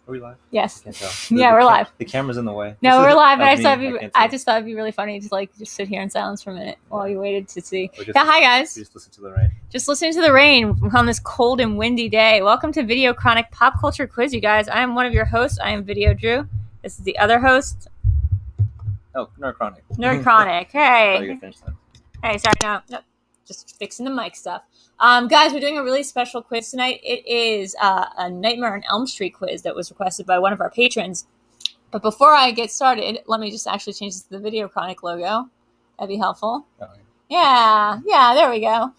Are we live? Yes. I can't tell. Yeah, we're live. The camera's in the way. No, we're live. And I just thought it'd be really funny to like just sit here in silence for a minute while you waited to see. Just, yeah, hi guys. Just listen to the rain. Just listening to the rain on this cold and windy day. Welcome to VideoChronic Pop Culture Quiz, you guys. I am one of your hosts. I am VideoDrew. This is the other host. Oh, NerdChronic. NerdChronic. Hey. Hey, sorry, no. Just fixing the mic stuff. Guys, we're doing a really special quiz tonight. It is a Nightmare on Elm Street quiz that was requested by one of our patrons. But before I get started, let me just actually change this to the VideoChronic logo. That'd be helpful. Oh, yeah, there we go.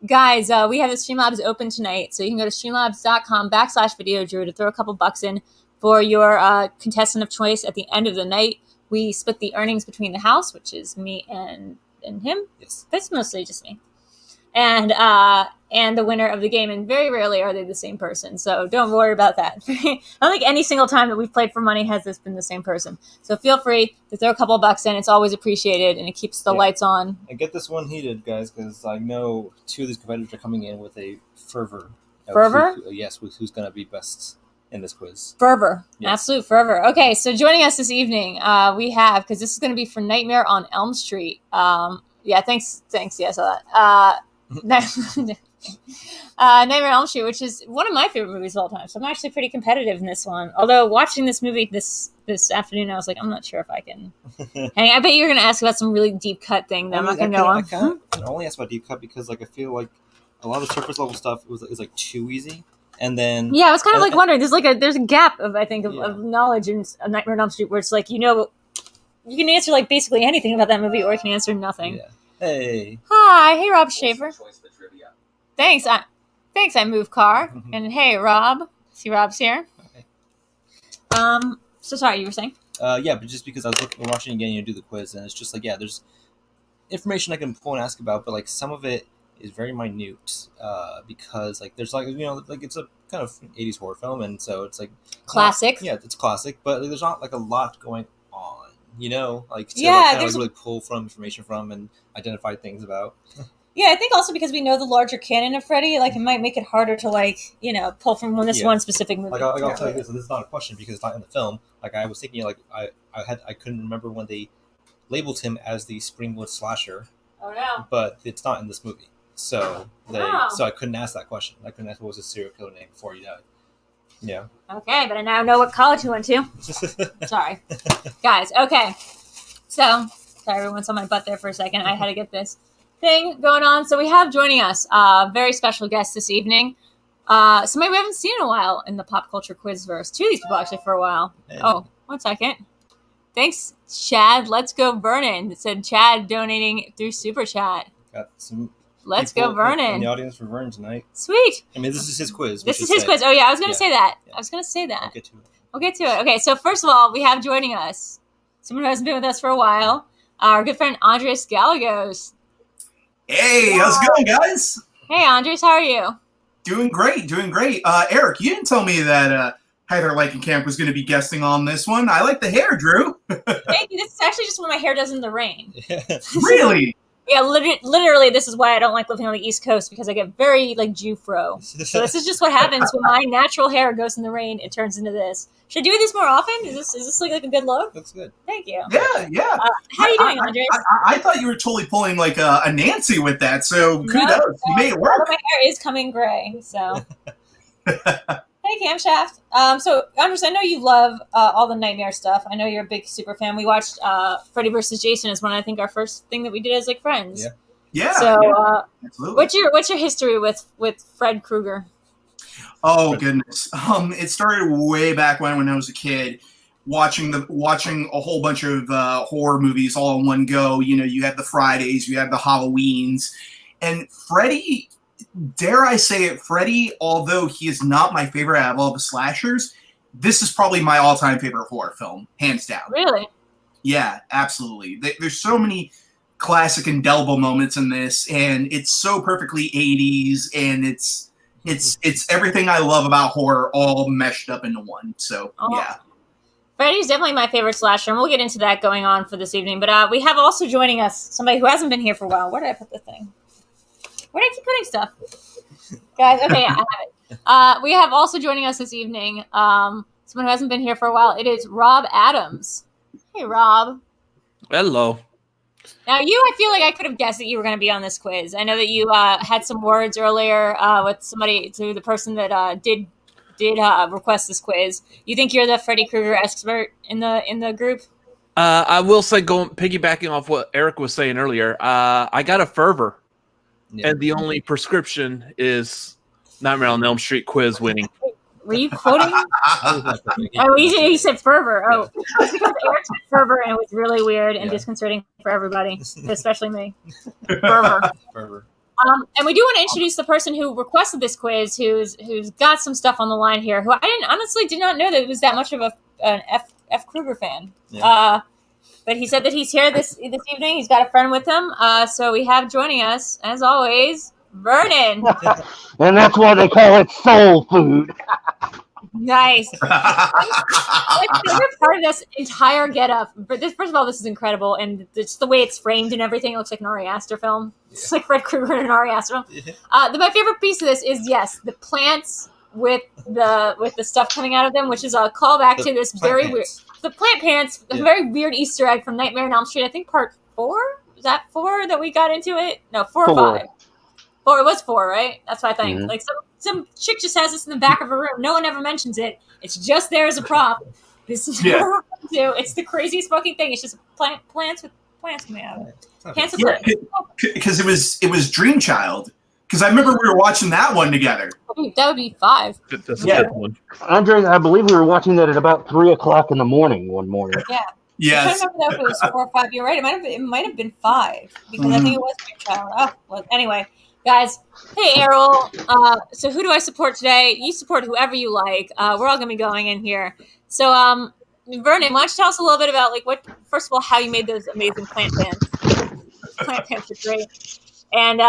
Guys, we have the Streamlabs open tonight, so you can go to streamlabs.com/VideoDrew to throw a couple bucks in for your contestant of choice at the end of the night. We split the earnings between the house, which is me and him. Yes. That's mostly just me. And the winner of the game, and very rarely are they the same person, so don't worry about that. I don't think any single time that we've played for money has this been the same person. So feel free to throw a couple of bucks in. It's always appreciated, and it keeps the lights on. And get this one heated, guys, because I know two of these competitors are coming in with a fervor. Fervor? Yes, who's going to be best in this quiz. Fervor. Yes. Absolute fervor. Okay, so joining us this evening, we have, because this is going to be for Nightmare on Elm Street. Yeah, thanks. Yeah, I saw that. Nightmare on Elm Street, which is one of my favorite movies of all time. So I'm actually pretty competitive in this one. Although watching this movie this afternoon, I was like, I'm not sure if I can. Hey, I bet you're going to ask about some really deep cut thing that I'm not going to go on. I can only ask about deep cut because I feel like a lot of the surface level stuff is too easy. And then I was kind of wondering. There's a gap of knowledge in Nightmare on Elm Street where it's like you can answer basically anything about that movie, or you can answer nothing. Yeah. Hey. Hi. Hey, Rob Schaefer. Thanks. I move car. And hey, Rob. See, Rob's here. Okay. So sorry, you were saying? Yeah, but just because I was watching again, do the quiz, and it's just there's information I can pull and ask about, but some of it is very minute. Because there's it's a kind of 80s horror film, and so it's classic. It's classic, but there's not a lot going on. To really pull from information from and identify things about. Yeah, I think also because we know the larger canon of Freddy, it might make it harder to pull from one specific movie. I'll tell you this. This is not a question because it's not in the film. I was thinking, I couldn't remember when they labeled him as the Springwood slasher. Oh no! But it's not in this movie, so I couldn't ask that question. I couldn't ask what was his serial killer name before he died. Yeah. Okay, but I now know what college he went to. Sorry. Guys, okay. So, sorry everyone's on my butt there for a second. I had to get this thing going on. So we have joining us a very special guest this evening. Somebody we haven't seen in a while in the pop culture quizverse. Two of these people actually for a while. Hey. Oh, 1 second. Thanks, Chad. Let's go Vernon. It said Chad donating through Super Chat. Got some Let's go Vernon. In the audience for Vernon tonight. Sweet. I mean, this is his quiz. This is his quiz. Oh, yeah. I was going to say that. Yeah. I was going to say that. We'll get to it. Okay, so first of all, we have joining us someone who hasn't been with us for a while, our good friend Andres Gallegos. Hey, how's it going, guys? Hey, Andres, how are you? Doing great. Eric, you didn't tell me that Heather Camp was going to be guesting on this one. I like the hair, Drew. Thank you. This is actually just what my hair does in the rain. Really? Yeah, literally, this is why I don't like living on the East Coast, because I get very, Jew-fro. So this is just what happens when my natural hair goes in the rain. It turns into this. Should I do this more often? Is this a good look? Looks good. Thank you. Yeah. How are you doing, Andres? I thought you were totally pulling a Nancy with that, so kudos. You made it work. My hair is coming gray, so... Hey, Camshaft. So, Andres, I know you love all the Nightmare stuff. I know you're a big super fan. We watched Freddy vs. Jason as I think, our first thing that we did as friends. Yeah. So, absolutely. What's your history with Fred Krueger? Oh goodness. It started way back when I was a kid, watching a whole bunch of horror movies all in one go. You had the Fridays, you had the Halloweens, and Freddy. Dare I say it, Freddy, although he is not my favorite out of all the slashers, this is probably my all-time favorite horror film, hands down. Really? Yeah, absolutely. There's so many classic indelible moments in this, and it's so perfectly 80s, and it's everything I love about horror all meshed up into one. So, yeah. Freddy's definitely my favorite slasher, and we'll get into that going on for this evening. But we have also joining us somebody who hasn't been here for a while. Where did I put the thing? Where did I keep putting stuff? Guys, okay, I have it. We have also joining us this evening, someone who hasn't been here for a while. It is Rob Adams. Hey, Rob. Hello. Now, I feel like I could have guessed that you were going to be on this quiz. I know that you had some words earlier with the person that did request this quiz. You think you're the Freddy Krueger expert in the group? I will say, piggybacking off what Eric was saying earlier, I got a fervor, and the only prescription is Nightmare on Elm Street quiz winning. Were you quoting? You said fervor. Oh, it's because Eric said fervor, and it was really weird and disconcerting for everybody, especially me. Fervor. And we do want to introduce the person who requested this quiz, who's got some stuff on the line here. Who I honestly did not know that it was that much of an F. Krueger fan. Yeah. But he said that he's here this evening. He's got a friend with him. So we have joining us, as always, Vernon. And that's why they call it soul food. Nice. My favorite part of this entire getup, but first of all, this is incredible, and just the way it's framed and everything, it looks like an Ari Aster film. Yeah. It's like Fred Krueger in an Ari Aster film. Yeah. My favorite piece of this is the plants with the stuff coming out of them, which is a callback to this very weird plant pants, a very weird Easter egg from Nightmare on Elm Street. I think part 4. Is that 4 that we got into it? No, 4 or 5. 4. It was 4, right? That's what I think. Mm-hmm. Like some chick just has this in the back of her room. No one ever mentions it. It's just there as a prop. This is what we're going to do. It's the craziest fucking thing. It's just plants with plants coming out of it. Plants with plants. Because it was Dream Child. Because I remember we were watching that one together. That would be 5. Andre, I believe we were watching that at about 3:00 in the morning one morning. Yeah. Yes. I don't remember if it was 4 or 5. You're right. It might have been 5 because I think it was Dream Child. Oh, well, anyway. Guys, hey Errol. So who do I support today? You support whoever you like. We're all gonna be going in here. So, Vernon, why don't you tell us a little bit about first of all, how you made those amazing plant pants? Plant pants are great. And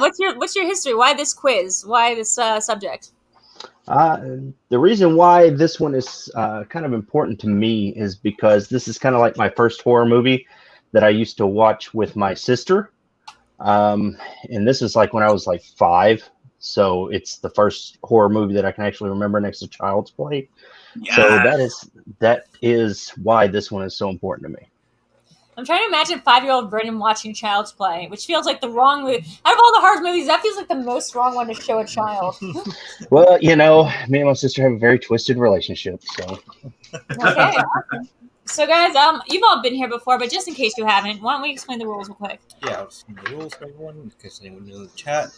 what's your history? Why this quiz? Why this subject? The reason why this one is kind of important to me is because this is kind of like my first horror movie that I used to watch with my sister. And this is like when I was 5, so it's the first horror movie that I can actually remember next to Child's Play. Yeah. So that is why this one is so important to me. I'm trying to imagine 5-year-old Vernon watching Child's Play, which feels like the wrong movie. Out of all the horror movies, that feels like the most wrong one to show a child. Well, me and my sister have a very twisted relationship, so. Okay, awesome. So, guys, you've all been here before, but just in case you haven't, why don't we explain the rules real quick? Yeah, I'll explain the rules for everyone, in case anyone knows in the chat.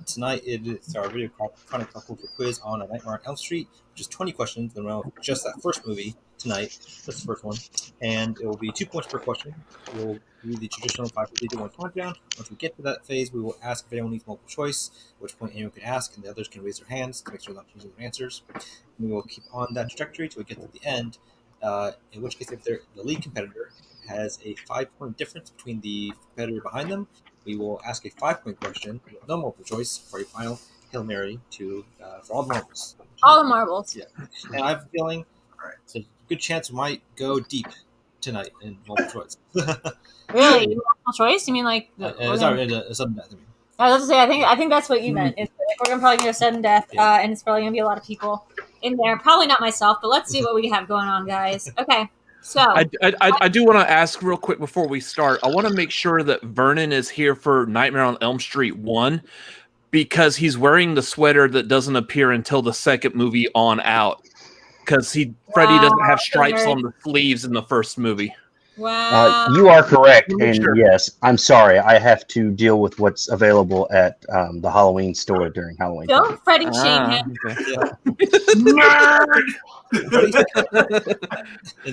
Tonight, it's our VideoChronic culture quiz on A Nightmare on Elm Street, which is 20 questions in a row, just that first movie tonight. That's the first one. And it will be 2 points per question. We'll do the traditional 5, 4, 3, 2, 1 countdown. Once we get to that phase, we will ask if anyone needs multiple choice, at which point anyone can ask, and the others can raise their hands to make sure they're not choosing their answers. And we will keep on that trajectory till we get to the end. In which case, if the lead competitor has a 5-point difference between the competitor behind them, we will ask a 5-point question with no multiple choice for a final Hail Mary for all the marbles. All the marbles. Yeah. And I have a feeling it's a good chance we might go deep tonight in multiple choice. Really? Multiple choice? You mean a sudden death? I was about to say, I think that's what you meant. We're probably going to go sudden death, and it's probably going to be a lot of people in there. Probably not myself, but let's see what we have going on, guys. Okay, so I do want to ask real quick before we start. I want to make sure that Vernon is here for Nightmare on Elm Street 1 because he's wearing the sweater that doesn't appear until the second movie on out. Because Freddy doesn't have stripes on the sleeves in the first movie. Wow. You are correct, and yes, I'm sorry. I have to deal with what's available at the Halloween store during Halloween. Don't Freddy shame him. Nerd!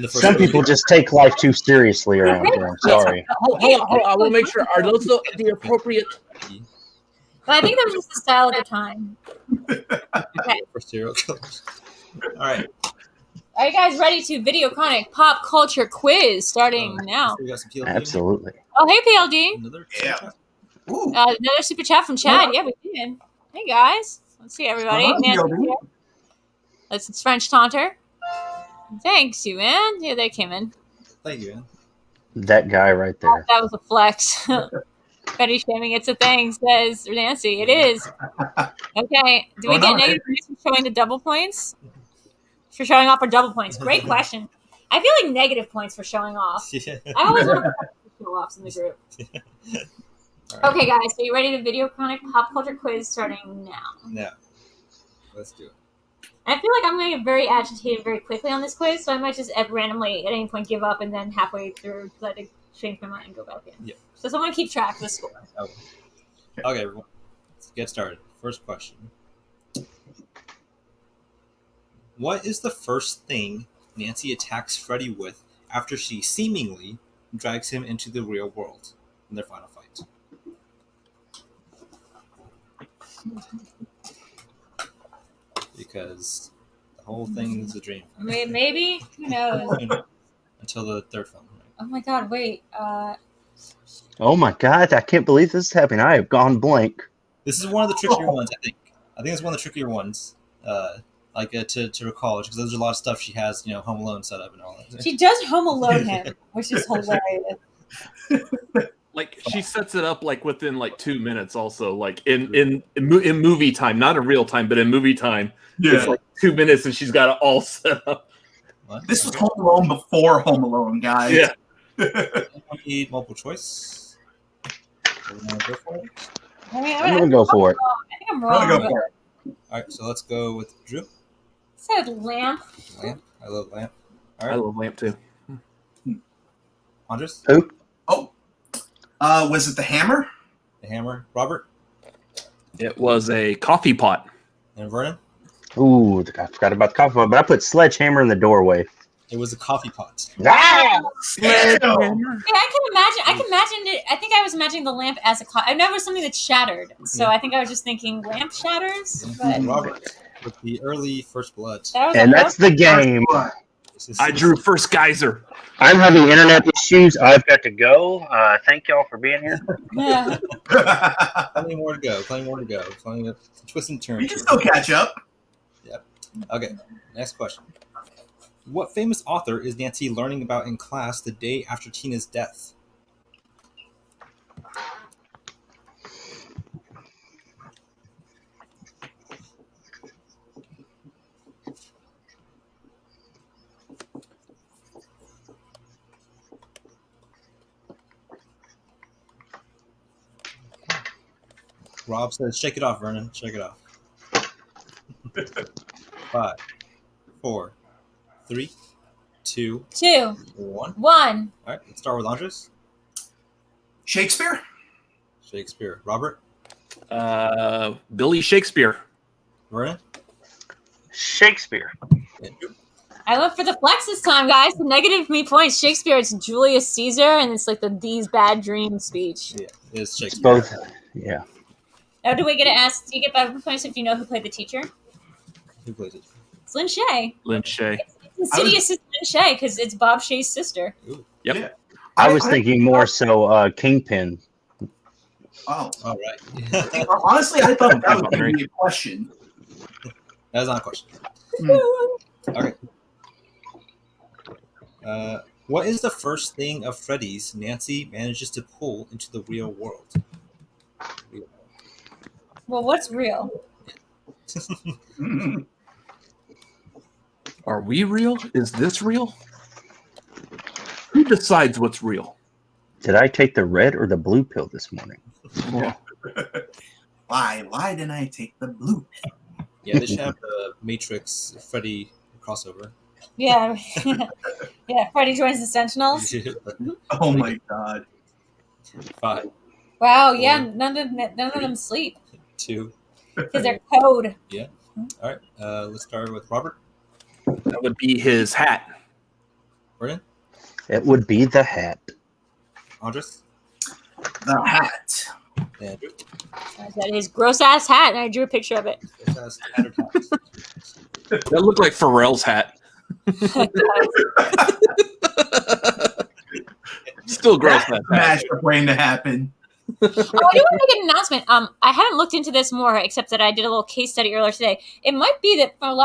Some people just take life too seriously around here. I'm sorry. Hold on. I will make sure. Are those the appropriate? But I think that was just the style at the time. Okay. For serial killers. All right. Are you guys ready to VideoChronic pop culture quiz starting now? So we got some PLD. Absolutely. Oh, hey, PLD. Another super chat from Chad. Yeah, we did. Hey, guys. Let's see everybody. It's French Taunter. Thanks, you, man. Yeah, they came in. Thank you, man. That guy right there. That was a flex. Freddy shaming, it's a thing, says Nancy. It is. Okay. Do we get negative points for showing the double points? For showing off or double points? Great question. I feel like negative points for showing off. I always want to show offs in the group. Right. Okay, guys, so you ready to VideoChronic pop culture quiz starting now? No. Let's do it. I feel like I'm going to get very agitated very quickly on this quiz, so I might just randomly at any point give up and then halfway through let it change my mind and go back in. Yeah. So someone keep track of the score. Okay, everyone. Let's get started. First question. What is the first thing Nancy attacks Freddy with after she seemingly drags him into the real world in their final fight? Because the whole thing is a dream. Maybe? Who knows? Until the third film. Right? Oh my god, wait. Oh my god, I can't believe this is happening. I have gone blank. This is one of the trickier ones, I think. I think it's one of the trickier ones. To recall, because there's a lot of stuff she has, Home Alone set up and all that. She does Home Alone him, which is hilarious. Like she sets it up like within like 2 minutes. Also, like in movie time, not in real time, but in movie time, it's like 2 minutes, and she's got it all set up. What? This was Home Alone before Home Alone, guys. Yeah. I need multiple choice. Go for it? I'm gonna go for it. I think I'm wrong. Go for it. All right, so let's go with Drew. Said lamp. Lamp. I love lamp. All I right. love lamp too. Andres. Who? Oh. Was it the hammer? The hammer. Robert. It was a coffee pot. And Vernon. Ooh, I forgot about the coffee pot, but I put sledgehammer in the doorway. It was a coffee pot. Ah! Yeah, I can imagine it. I think I was imagining the lamp as a I never something that shattered. So I think I was just thinking lamp shatters. But Robert with the early First Blood. And that's the game. I drew first geyser. I'm having internet issues. I've got to go. Thank y'all for being here. Yeah. Plenty more to go. Plenty of twists and turns. You can still catch up. Yep. Okay. Next question. What famous author is Nancy learning about in class the day after Tina's death? Rob says, shake it off, Vernon. Shake it off. 5, 4, 3, 2, 1. All right, let's start with Andres. Shakespeare? Shakespeare. Robert? Billy Shakespeare. Vernon? Shakespeare. Andrew? I went for the flex this time, guys. The negative me points. Shakespeare, it's Julius Caesar, and it's like the These Bad Dreams speech. Yeah, it's Shakespeare. Both. Yeah. Now, do we get to ask, do you get 5 points if you know who played the teacher? Who plays it? It's Lynn Shay. Lynn Shay. It's Insidious is Lynn Shay because it's Bob Shay's sister. Ooh. Yep. Yeah. I was thinking more so Kingpin. Oh. All right. Honestly, I thought that was going to be a question. That is not a question. Okay. What is the first thing of Freddy's Nancy manages to pull into the real world? Well, what's real? Are we real? Is this real? Who decides what's real? Did I take the red or the blue pill this morning? Yeah. Why didn't I take the blue? Yeah, they should have the Matrix Freddy crossover. Yeah. Yeah, Freddy joins the Sentinels. Oh my god. 5, Wow, yeah, none of them sleep 2. because they're code. Yeah. All right. Let's start with Robert. That would be his hat. Vernon. It would be the hat. Andres. The hat. Andrew. That is gross ass hat, and I drew a picture of it. That looked like Pharrell's hat. Still gross. That Match for waiting to happen. Oh, I do want to make an announcement. I haven't looked into this more, except that I did a little case study earlier today. It might be that from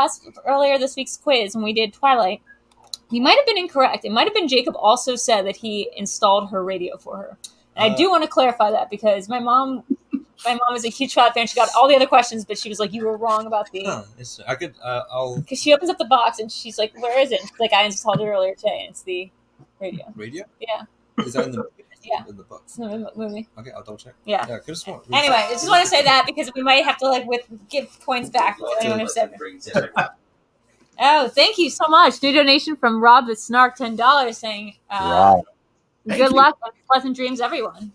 earlier this week's quiz when we did Twilight, he might have been incorrect. It might have been Jacob also said that he installed her radio for her. And I do want to clarify that because my mom is a huge Twilight fan. She got all the other questions, but she was like, "You were wrong about the." I could. I'll. Because she opens up the box and she's like, "Where is it?" And she's like, "I told her earlier today. And it's the radio." Radio? Yeah. Is that in the? Yeah. In the book. It's in the movie. Okay, I'll double check. Yeah. Anyway, I just want to say that because we might have to give points back. Oh, thank you so much. New donation from Rob the Snark, $10, saying, "Good luck and pleasant dreams, everyone."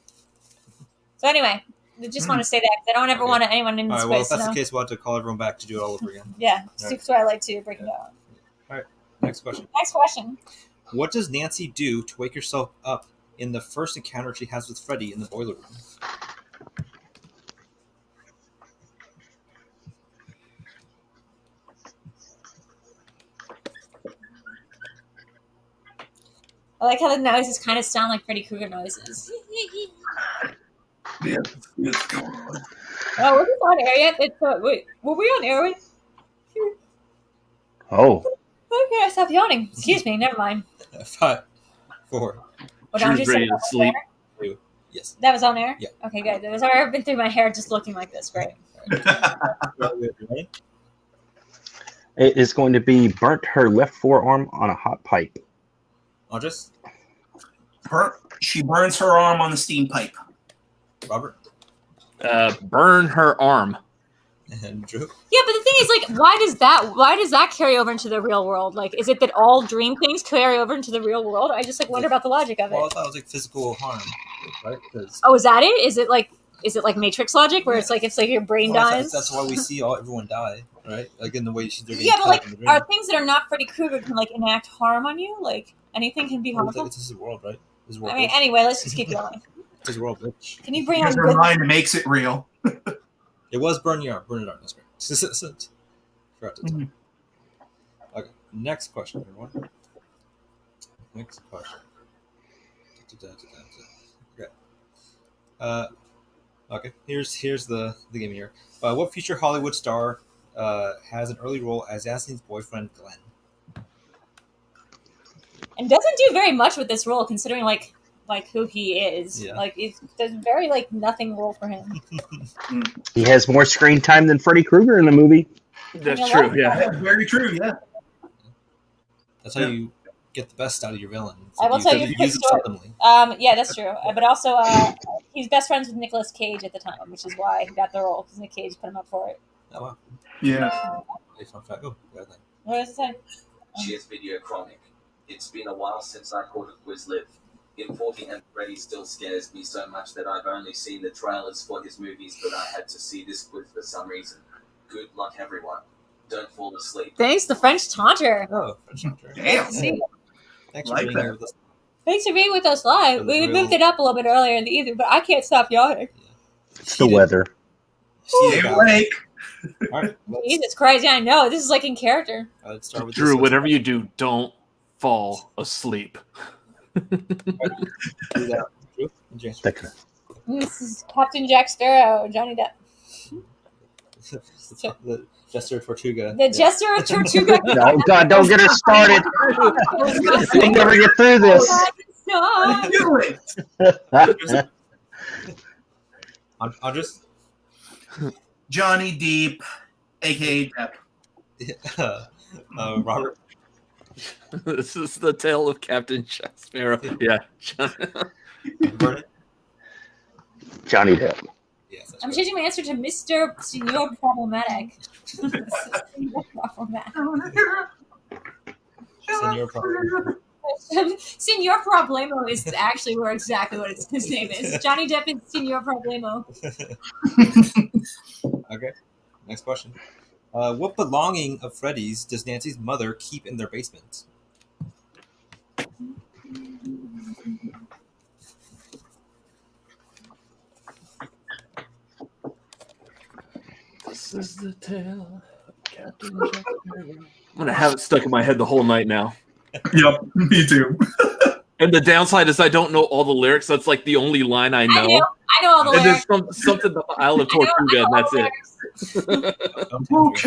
So anyway, I just want to say that because I don't ever want anyone in this space. Well, if that's the case, we'll have to call everyone back to do it all over again. Yeah, Super Twilight 2, Breaking Down. All right, next question. What does Nancy do to wake herself up in the first encounter she has with Freddy in the boiler room? I like how the noises kind of sound like Freddy Krueger noises. Yeah, it's going on. Oh, was this on air yet? Wait, were we on air? Oh. Okay, I stopped yawning. Excuse me, never mind. 5, 4. What, She's ready to sleep. Yes. That was on air? Yeah. Okay, good. That was I've been through my hair just looking like this. Great. It is going to be burnt her left forearm on a hot pipe. Andres? She burns her arm on the steam pipe. Robert? Burn her arm. And Drew? Yeah, but the thing is, why does that carry over into the real world? Is it that all dream things carry over into the real world? I just wonder about the logic of it. Well, I thought it was physical harm, right? Oh, is that it? Is it like Matrix logic, where it's like your brain dies? That's why we see everyone die, right? In the way they're getting yeah, but in the dream. are things that are not Freddy Krueger can enact harm on you? Anything can be harmful. This is the world, right? This is world. Anyway, let's just keep going. This is world, bitch. Can you bring on her mind makes it real. It was burn your arm. Burn it arm. That's great. Forgot to tell. Okay. Next question, everyone. Next question. Okay. Okay. Here's the game here. What future Hollywood star has an early role as Ashley's boyfriend, Glenn? And doesn't do very much with this role, considering who he is. Yeah. There's very nothing role for him. He has more screen time than Freddy Krueger in the movie. That's true. Yeah. Very true. Yeah. That's how you get the best out of your villain. I will tell you a quick story. Yeah, that's true. But also, he's best friends with Nicolas Cage at the time, which is why he got the role, because Nick Cage put him up for it. Oh, wow. Yeah. Fun fact. Oh, what does it say? Cheers, VideoChronic. It's been a while since I caught a quiz live. In 40 and Freddy still scares me so much that I've only seen the trailers for his movies, but I had to see this quiz for some reason. Good luck, everyone. Don't fall asleep. Thanks, the French Taunter. Oh, French Taunter. Damn. Thanks for being here with us. Thanks for being with us live. We moved it up a little bit earlier in the evening, but I can't stop yawning. It's the weather. Stay awake. All right. Jesus Christ, I know. This is in character. Let's start with Drew, whatever you do, don't fall asleep. This is Captain Jack Sparrow, Johnny Depp. The Jester of Tortuga. The Jester of Tortuga. Oh, God, don't get us started. We'll never get through this. Andres? Johnny Depp, a.k.a. Depp. Robert? This is the tale of Captain Jack Sparrow. Yeah. Johnny Depp. Yes, I'm changing my answer to Mr. Senor Problematic. Senor Problematic. Senor Problemo is actually exactly what his name is. Johnny Depp is Senor Problemo. Okay. Next question. What belonging of Freddy's does Nancy's mother keep in their basement? This is the tale of Captain Jack Sparrow. I'm gonna have it stuck in my head the whole night now. Yep, me too. And the downside is I don't know all the lyrics. That's the only line I know. I know all the And lyrics. there's something about the Isle of Tortuga, and that's it.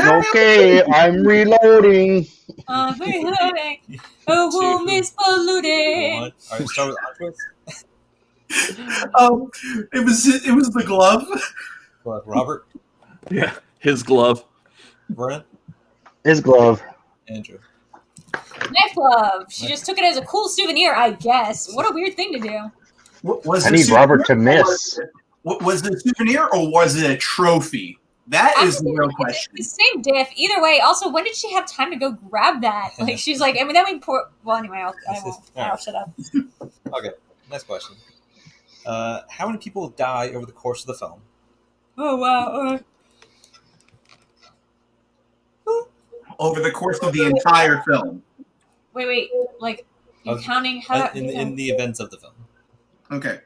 Okay, I'm reloading. I'm reloading. A womb is polluted. All right, start with Andres. It was the glove. What, Robert, Yeah, his glove. Vernon, His glove. Andrew. Knife glove. She just took it as a cool souvenir, I guess. What a weird thing to do. Was I it need souvenir Robert to or miss. Was it a souvenir or was it a trophy? That is the real question. It's the same diff. Either way, also, when did she have time to go grab that? Like, she's like, I mean, then we pour. Well, anyway, I'll shut up. Okay, next question. How many people die over the course of the film? Oh, wow. Over the course of the entire film. Wait. Like, you're counting how. In the events of the film. Okay.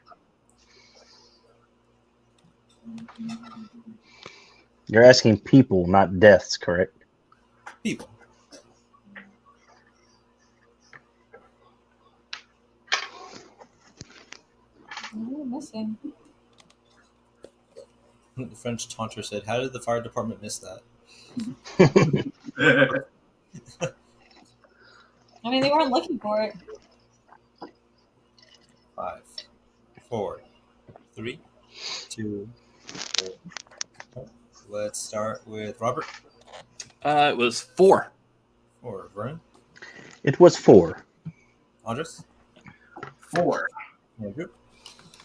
You're asking people, not deaths, correct? People. What am I missing? The French taunter said, "How did the fire department miss that?" I mean, they weren't looking for it. 5, 4, 3, 2, 1. Let's start with Robert. It was 4. Or Vernon. It was 4. Andres. 4. Andrew.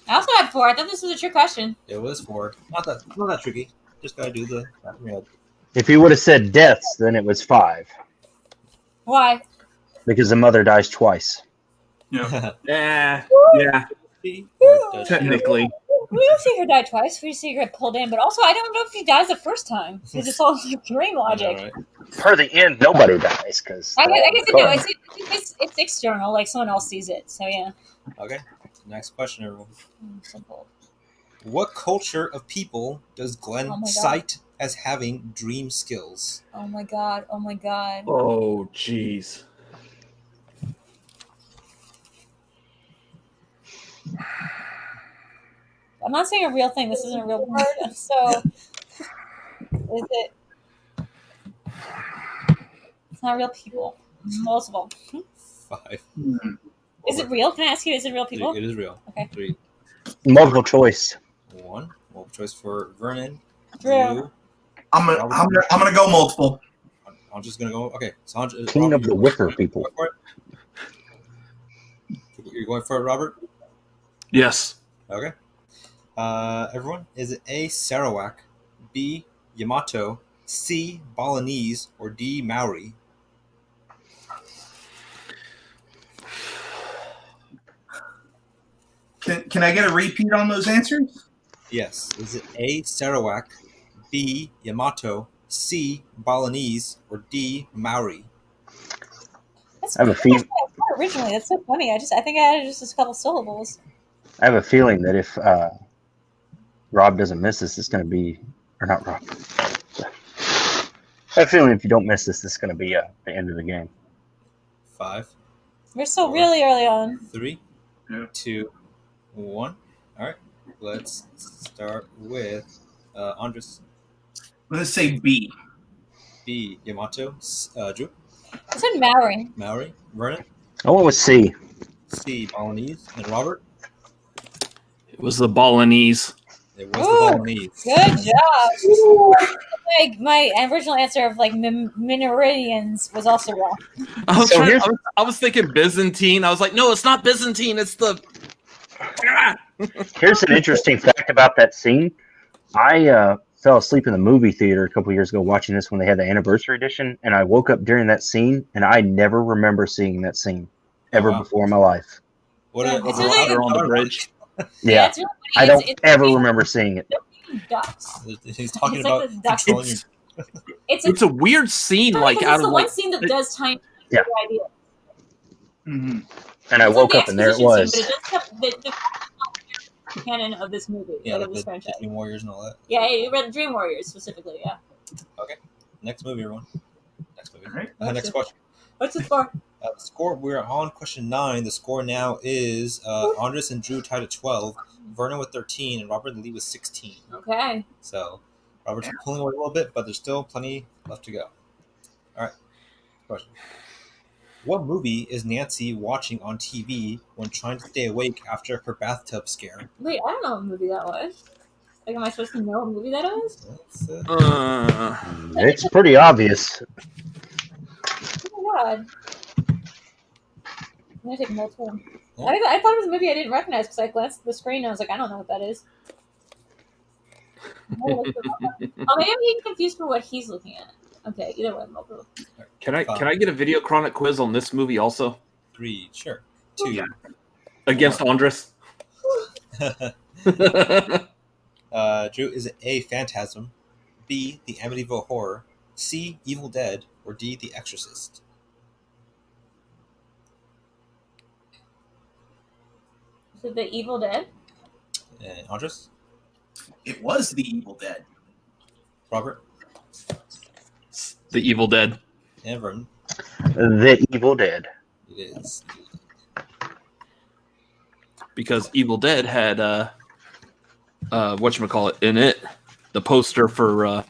I also had 4. I thought this was a trick question. It was 4. Not that tricky. Just gotta do the back of your head. If you would have said deaths, then it was 5. Why? Because the mother dies twice. Yeah. Yeah. Technically. We don't see her die twice. We see her get pulled in, but also I don't know if she dies the first time because it's all like dream logic. Right? Per the end, nobody dies because I guess it's external, like someone else sees it. So yeah. Okay. Next question, everyone. Simple. What culture of people does Glenn cite as having dream skills? Oh my god! Oh my god! Oh, jeez. I'm not saying a real thing. This isn't a real word. So, is it? It's not real people. Multiple. 5. Is it real? Can I ask you? Is it real people? 3. It is real. Okay. 3. multiple choice. 1. Multiple choice for Vernon. Drew. I'm gonna go multiple. I'm just gonna go. Okay. So King of the Wicker people. You're going for it, Robert? Yes. Okay. Everyone, is it A, Sarawak, B, Yamato, C, Balinese, or D, Maori? Can I get a repeat on those answers? Yes. Is it A, Sarawak, B, Yamato, C, Balinese, or D, Maori? I have a feeling. Originally, that's so funny. I think I added just a couple syllables. I have a feeling that if Rob doesn't miss this, it's going to be, or not Rob. I have a feeling if you don't miss this, it's going to be the end of the game. 5. We're still really early on. 3, 2, 1. All right. Let's start with Andres. Let's say B. B, Yamato. Drew. I said Maori. Maori. Vernon. I went with C. C, Balinese. And Robert. It was the Balinese. It was the Balinese. Good job. My original answer of like Minoridians was also wrong. I was thinking Byzantine. I was like, no, it's not Byzantine. It's the. Here's an interesting fact about that scene. I fell asleep in the movie theater a couple years ago watching this when they had the anniversary edition, and I woke up during that scene, and I never remember seeing that scene ever before in my life. What It's a really- on the bridge. Yeah, it's really funny. I don't It's ever really- remember seeing it. Ducks. He's talking It's like about the ducks. controlling your. It's a weird scene, like it's out the of one like. scene that does tie into Yeah. the idea. Mm-hmm. And I It's not woke the up and there it exposition was. scene, but it does have the canon of this movie, Yeah, like of like this the franchise. Dream Warriors and all that. Yeah, you read Dream Warriors specifically. Yeah. Okay. Next movie, everyone. Next movie. All right. Next question. What's the score? The score. We're on question 9. The score now is Andres and Drew tied at 12. Vernon with 13 and Robert and Lee with 16. Okay. So Robert's pulling away a little bit, but there's still plenty left to go. All right. Question. What movie is Nancy watching on TV when trying to stay awake after her bathtub scare? Wait, I don't know what movie that was. Like, am I supposed to know what movie that is? It's pretty obvious. Oh my god. I'm gonna take multiple. I thought it was a movie I didn't recognize because I glanced at the screen and I was like, I don't know what that is. Oh, maybe I'm getting confused for what he's looking at. Okay, either way, multiple. Can I get a VideoChronic quiz on this movie also? 3, sure. 2. Against Andres? Drew, is it A, Phantasm, B, the Amityville Horror, C, Evil Dead, or D, The Exorcist? Is it The Evil Dead? And Andres? It was The Evil Dead. Robert? The Evil Dead. And Vernon? The Evil Dead. It is. Because Evil Dead had whatchamacallit in it, the poster for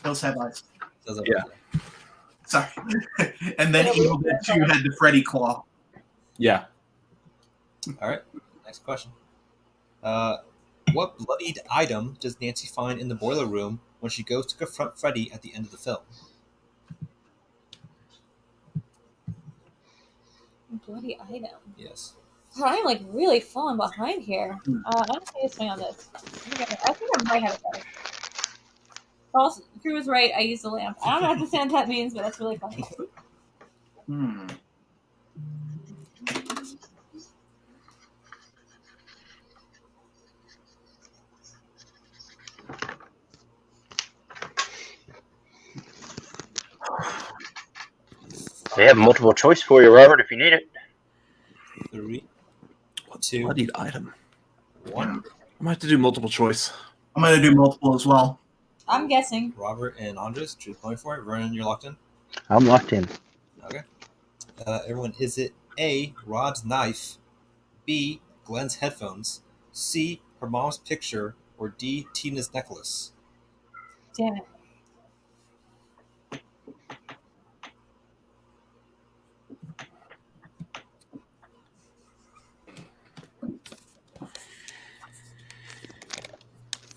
Hills Have Eyes. Yeah. Sorry. And then Evil Dead 2 had the Freddy claw. Yeah. All right, next question. What bloodied item does Nancy find in the boiler room when she goes to confront Freddy at the end of the film? Bloody item. Yes. God, I'm like really falling behind here. I'm gonna say a swing on this. I think I might have it better. Also, Drew was right. I used the lamp. I don't know what the sound that means, but that's really funny. They have multiple choice for you, Robert, if you need it. 3, What's 2, bloodied item? 1. I might have to do multiple choice. I'm going to do multiple as well. I'm guessing. Robert and Andres, Drew's going for it. Vernon, you're locked in? I'm locked in. Okay. Everyone, is it A, Rod's knife, B, Glenn's headphones, C, her mom's picture, or D, Tina's necklace? Damn it.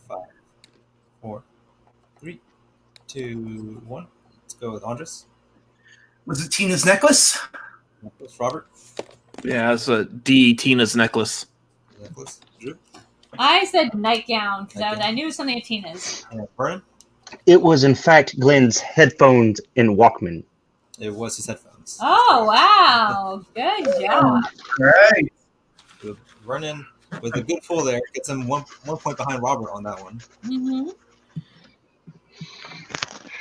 Five, 4, 3, 2, 1. Let's go with Andres. Was it Tina's necklace? Necklace. Robert. Yeah, it's a D, Tina's necklace. Necklace. Drew. I said nightgown because Nightgown. I knew it was something of Tina's. And Vernon. It was, in fact, Glenn's headphones and Walkman. It was his headphones. Oh, wow. Good job. Right. Vernon, with a good pull there, gets him one point behind Robert on that one. Mm-hmm.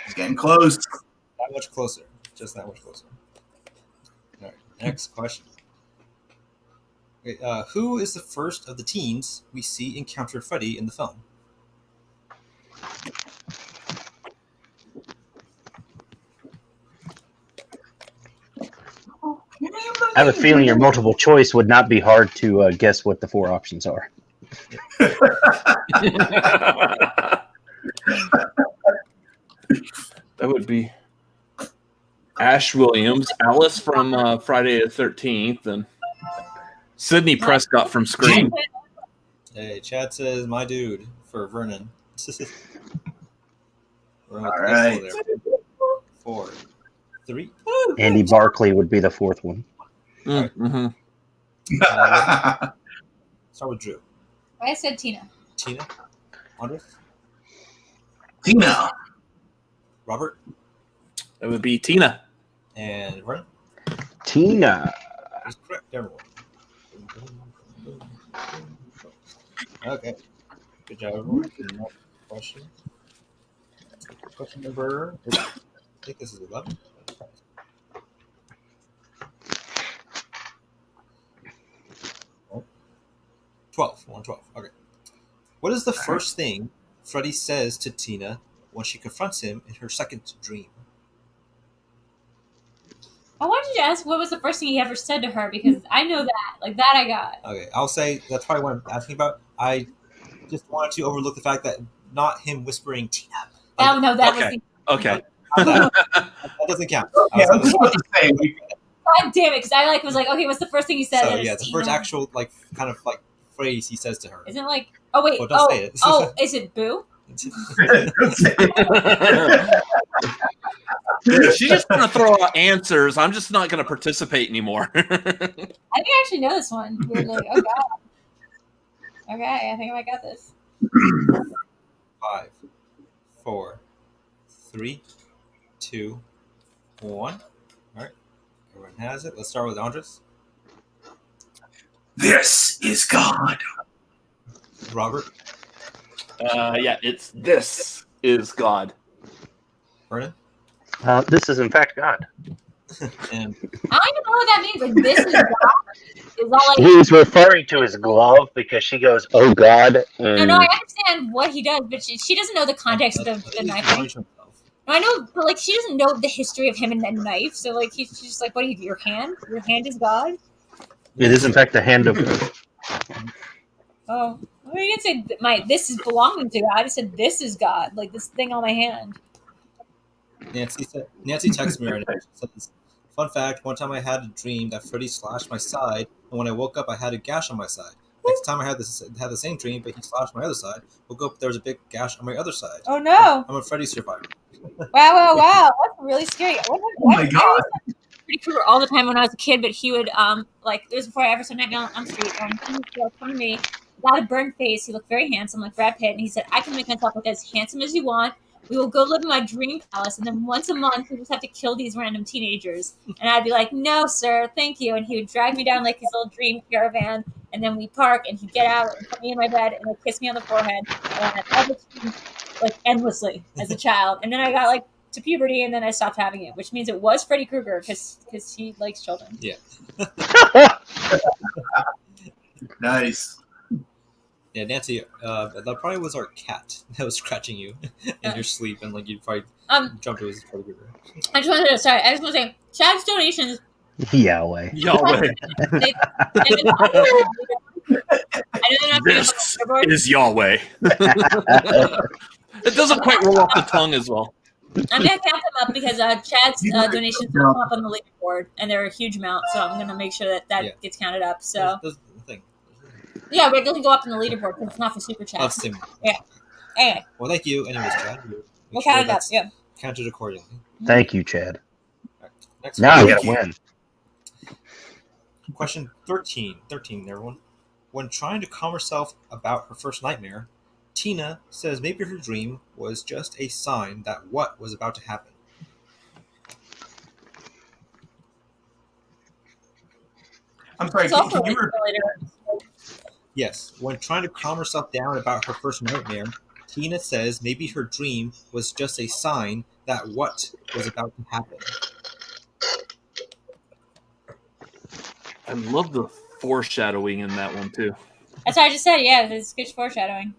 It's getting close. That much closer. Just that much closer. All right, next question. Okay, who is the first of the teens we see encounter Freddy in the film? I have a feeling your multiple choice would not be hard to guess what the 4 options are. That would be Ash Williams, Alice from Friday the 13th, and Sidney Prescott from Scream. Hey, Chad says my dude for Vernon. All right. 4, 3. Andy Barkley would be the 4th one. Mm-hmm. Start with Drew. I said Tina. Tina. Andres. Tina. Robert. That would be Tina. And Vernon. Tina. Is correct, everyone. Okay. Good job, everyone. Next question. Question number, I think this is 11. 12. 112. Okay. What is the first thing Freddy says to Tina when she confronts him in her second dream? I wanted to ask what was the first thing he ever said to her because I know that. Like, that I got. Okay, I'll say that's probably what I'm asking about. I just wanted to overlook the fact that not him whispering Tina. Oh, no, that Okay. was Okay. That doesn't count. Yeah, I was about to say. God damn it! Because I was like, okay, what's the first thing he said? So yeah, the first actual kind of phrase he says to her. Isn't it like? Oh wait. Well, don't say it. Oh, is it boo? She's just gonna throw out answers. I'm just not gonna participate anymore. I think I actually know this one. Weirdly. Oh god. Okay, I think I got this. 5, 4, 3, 2, 1. All right, everyone has it. Let's start with Andres. This is God. Robert. Yeah, it's this is God. Vernon. This is in fact God. And I don't even know what that means. Like this is God. Is all like. He's referring to his glove because she goes, "Oh God." And No, I understand what he does, but she doesn't know the context of the knife. No, I know, but like she doesn't know the history of him and that knife. So like she's just like, "What are you? Your hand? Your hand is God." It is in fact the hand of. Oh, well, you didn't say this is belonging to God. I just said this is God, like this thing on my hand. Nancy texted me right now. She says, "Fun fact: one time I had a dream that Freddy slashed my side, and when I woke up, I had a gash on my side. Next time I had the same dream, but he slashed my other side. Woke up, there was a big gash on my other side. Oh no! I'm a Freddy survivor." Wow! That's really scary. Oh my god! Pretty Krueger all the time when I was a kid, but he would like it was before I ever saw Nightmare on Elm Street. He would come to me, got a burnt face. He looked very handsome, like Brad Pitt, and he said, "I can make myself look as handsome as you want. We will go live in my dream palace, and then once a month we just have to kill these random teenagers." And I'd be like, "No, sir, thank you." And he would drag me down like his little dream caravan, and then we park, and he'd get out and put me in my bed and like kiss me on the forehead, and I would like endlessly as a child. And then I got like to puberty, and then I stopped having it, which means it was Freddy Krueger because he likes children. Yeah. Nice. Yeah, Nancy. That probably was our cat that was scratching you in your sleep, and like you probably jumped to his Freddy Krueger. I just want to say, Chad's donations. Yahweh. This is Yahweh. It doesn't quite roll off the tongue as well. I'm gonna count them up because Chad's donations will come up on the leaderboard, and they're a huge amount. So I'm gonna make sure that gets counted up. So That's the thing. yeah, but it doesn't go up in the leaderboard because it's not for super chat. That's the same. Yeah. Anyway, Well, thank you. Anyways, Chad. we'll count it up. Yeah. Counted accordingly. Thank you, Chad. Next Now I question. gotta win. Question 13, everyone. When trying to calm herself about her first nightmare, Tina says maybe her dream was just a sign that what was about to happen. I'm sorry. It's also Can you Yes, when trying to calm herself down about her first nightmare, Tina says maybe her dream was just a sign that what was about to happen. I love the foreshadowing in that one too. That's what I just said. Yeah, it's good foreshadowing.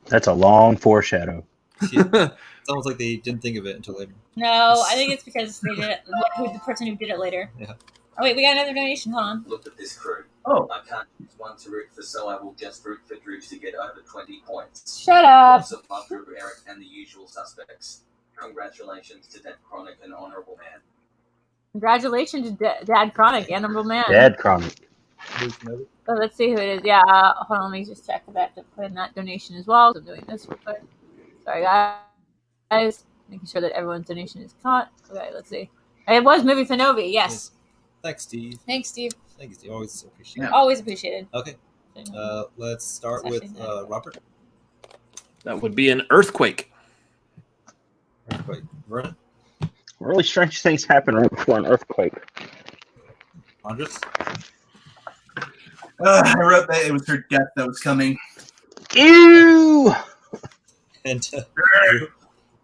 That's a long foreshadow. See, it's almost like they didn't think of it until later. No, I think it's because they did it. The person who did it later. Yeah. Oh wait, we got another donation. Hold on. Look at this crew. Oh. I can't choose one to root for, so I will just root for Drew to get over 20 points. Shut up. Lots of love for Eric and the usual suspects. Congratulations to NerdChronic, an honorable man. Congratulations to Dad Chronic, honorable man. Dad Chronic. So let's see who it is. Yeah, hold on, let me just check if I have to put in that donation as well. So I'm doing this real quick. Sorry, guys. Making sure that everyone's donation is caught. Okay, let's see. It was Movie Fanovi, yes. Thanks, Steve. Thanks, Steve. Thank you, Steve. Always appreciate it. Always appreciated. Okay. Let's start with Robert. That would be an earthquake. Earthquake. Vernon. Really strange things happen right before an earthquake. Andres. I wrote that it was her death that was coming. Ew! And Drew.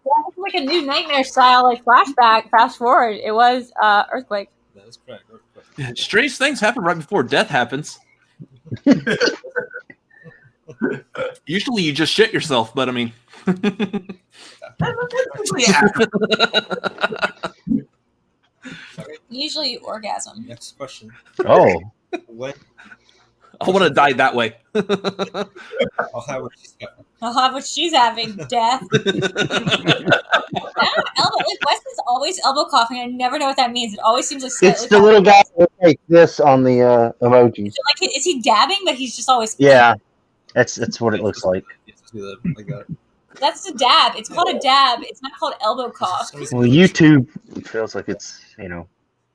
Yeah, it's like a new nightmare style, like flashback, fast forward. It was Earthquake. That is correct. Earthquake. Strange things happen right before death happens. Usually you just shit yourself, but I mean. Usually you orgasm. Next question. Oh. When I want to die that way. I'll have what she's got. I'll have what she's having. Death. Elbow. Like Weston's always elbow coughing. I never know what that means. It always seems like It's the little guy who like this on the emojis. Like, is he dabbing? But he's just always. Yeah, that's what it looks like. Like that. That's a dab. It's called a dab. It's not called elbow cough. Well, YouTube feels like it's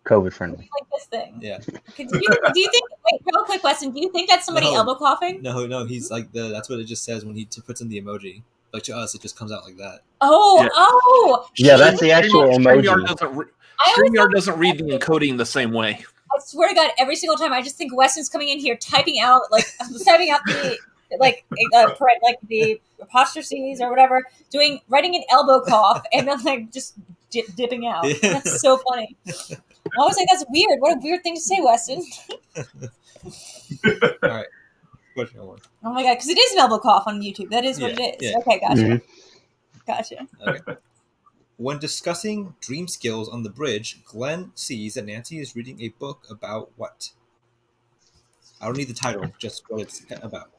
COVID friendly. Like this thing. Yeah. Do you think? Wait, real quick, Weston. Do you think that's somebody elbow coughing? No. He's like that's what it just says when he puts in the emoji. Like to us, it just comes out like that. Oh. Yeah, that's the actual emoji. StreamYard doesn't read the encoding the same way. I swear to God, every single time I just think Weston's coming in here typing out the the apostrophes or whatever, writing an elbow cough and then like just dipping out. That's so funny. I was like, that's weird. What a weird thing to say, Weston. All right. Question one. Oh my God, because it is an elbow cough on YouTube. That is what it is. Yeah. Okay, gotcha. Mhm. Gotcha. Okay. When discussing dream skills on the bridge, Glenn sees that Nancy is reading a book about what? I don't need the title, just what it's about.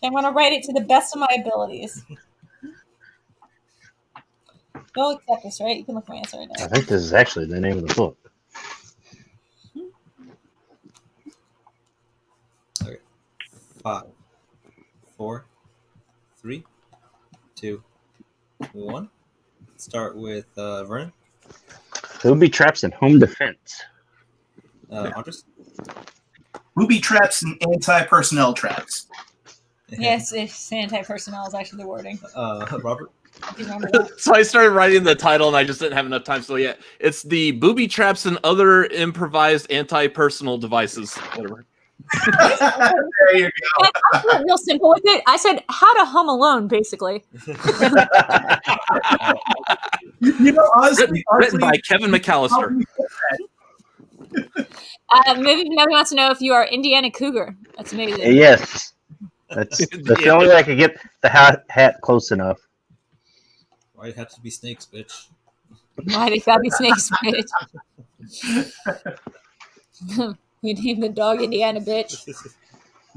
I'm going to write it to the best of my abilities. You'll accept this, right? You can look my answer right now. I think this is actually the name of the book. Okay. 5, 4, 3, 2, 1. Start with Vernon. Booby traps and home defense. Andres. Booby traps and anti-personnel traps. Yes, it's anti-personnel is actually the wording. Robert. If you remember that. So I started writing the title and I just didn't have enough time. So yeah, it's the booby traps and other improvised anti-personal devices. Whatever. There you go. I went real simple with it. I said how to hum alone, basically. Honestly, Written by Kevin McAllister. Maybe nobody wants to know if you are Indiana Cougar. That's amazing. Yes. That's the only way I could get the hat close enough. Why it had to be snakes, bitch? Why they gotta be snakes, bitch? We named the dog Indiana, bitch.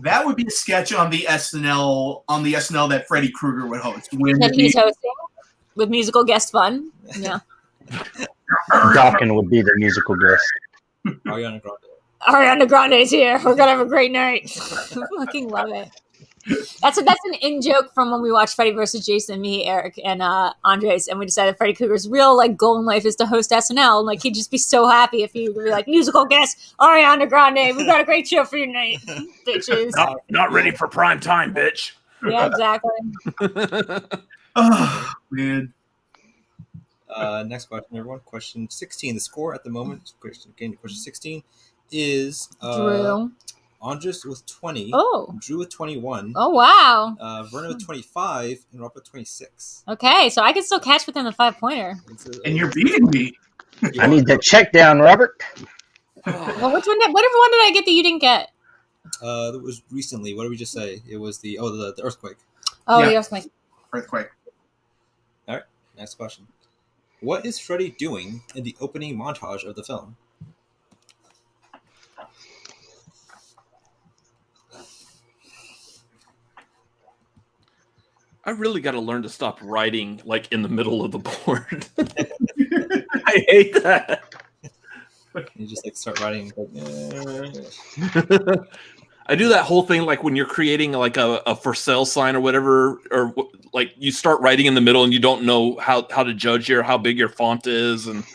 That would be a sketch on the SNL that Freddy Krueger would host. That he's hosting with musical guest fun. Yeah. Dawkins would be the musical guest. Ariana Grande. Ariana Grande's here. We're gonna have a great night. I fucking love it. That's an in joke from when we watched Freddy vs. Jason, me, Eric, and Andres, and we decided Freddy Krueger's real goal in life is to host SNL, and he'd just be so happy if he would be like, musical guest Ariana Grande, we got a great show for you tonight, bitches. Not ready for prime time, bitch. Yeah, exactly. Oh man. Next question, everyone. Question 16. The score at the moment, question 16, is Drew. Andres with 20. Oh. Drew with 21. Oh, wow. Vernon with 25, and Rob with 26. Okay, so I can still catch within the 5-pointer. And you're beating me. I need that check down, Robert. Well, whatever one did I get that you didn't get? That was recently. What did we just say? It was the earthquake. Oh, Yeah. the earthquake. Earthquake. All right. Next question. What is Freddy doing in the opening montage of the film? I really got to learn to stop writing in the middle of the board. I hate that. You just start writing. I do that whole thing when you're creating a for sale sign or whatever, or you start writing in the middle and you don't know how to judge how big your font is, and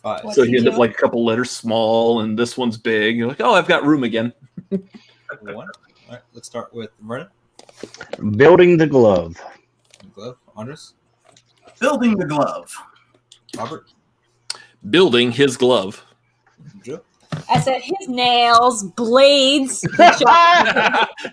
5. so you end up a couple letters small and this one's big. You're like, oh, I've got room again. 1. All right. Let's start with Vernon. Building the glove. Glove. Andres. Building the glove. Robert. Building his glove. Drew. I said his nails, blades.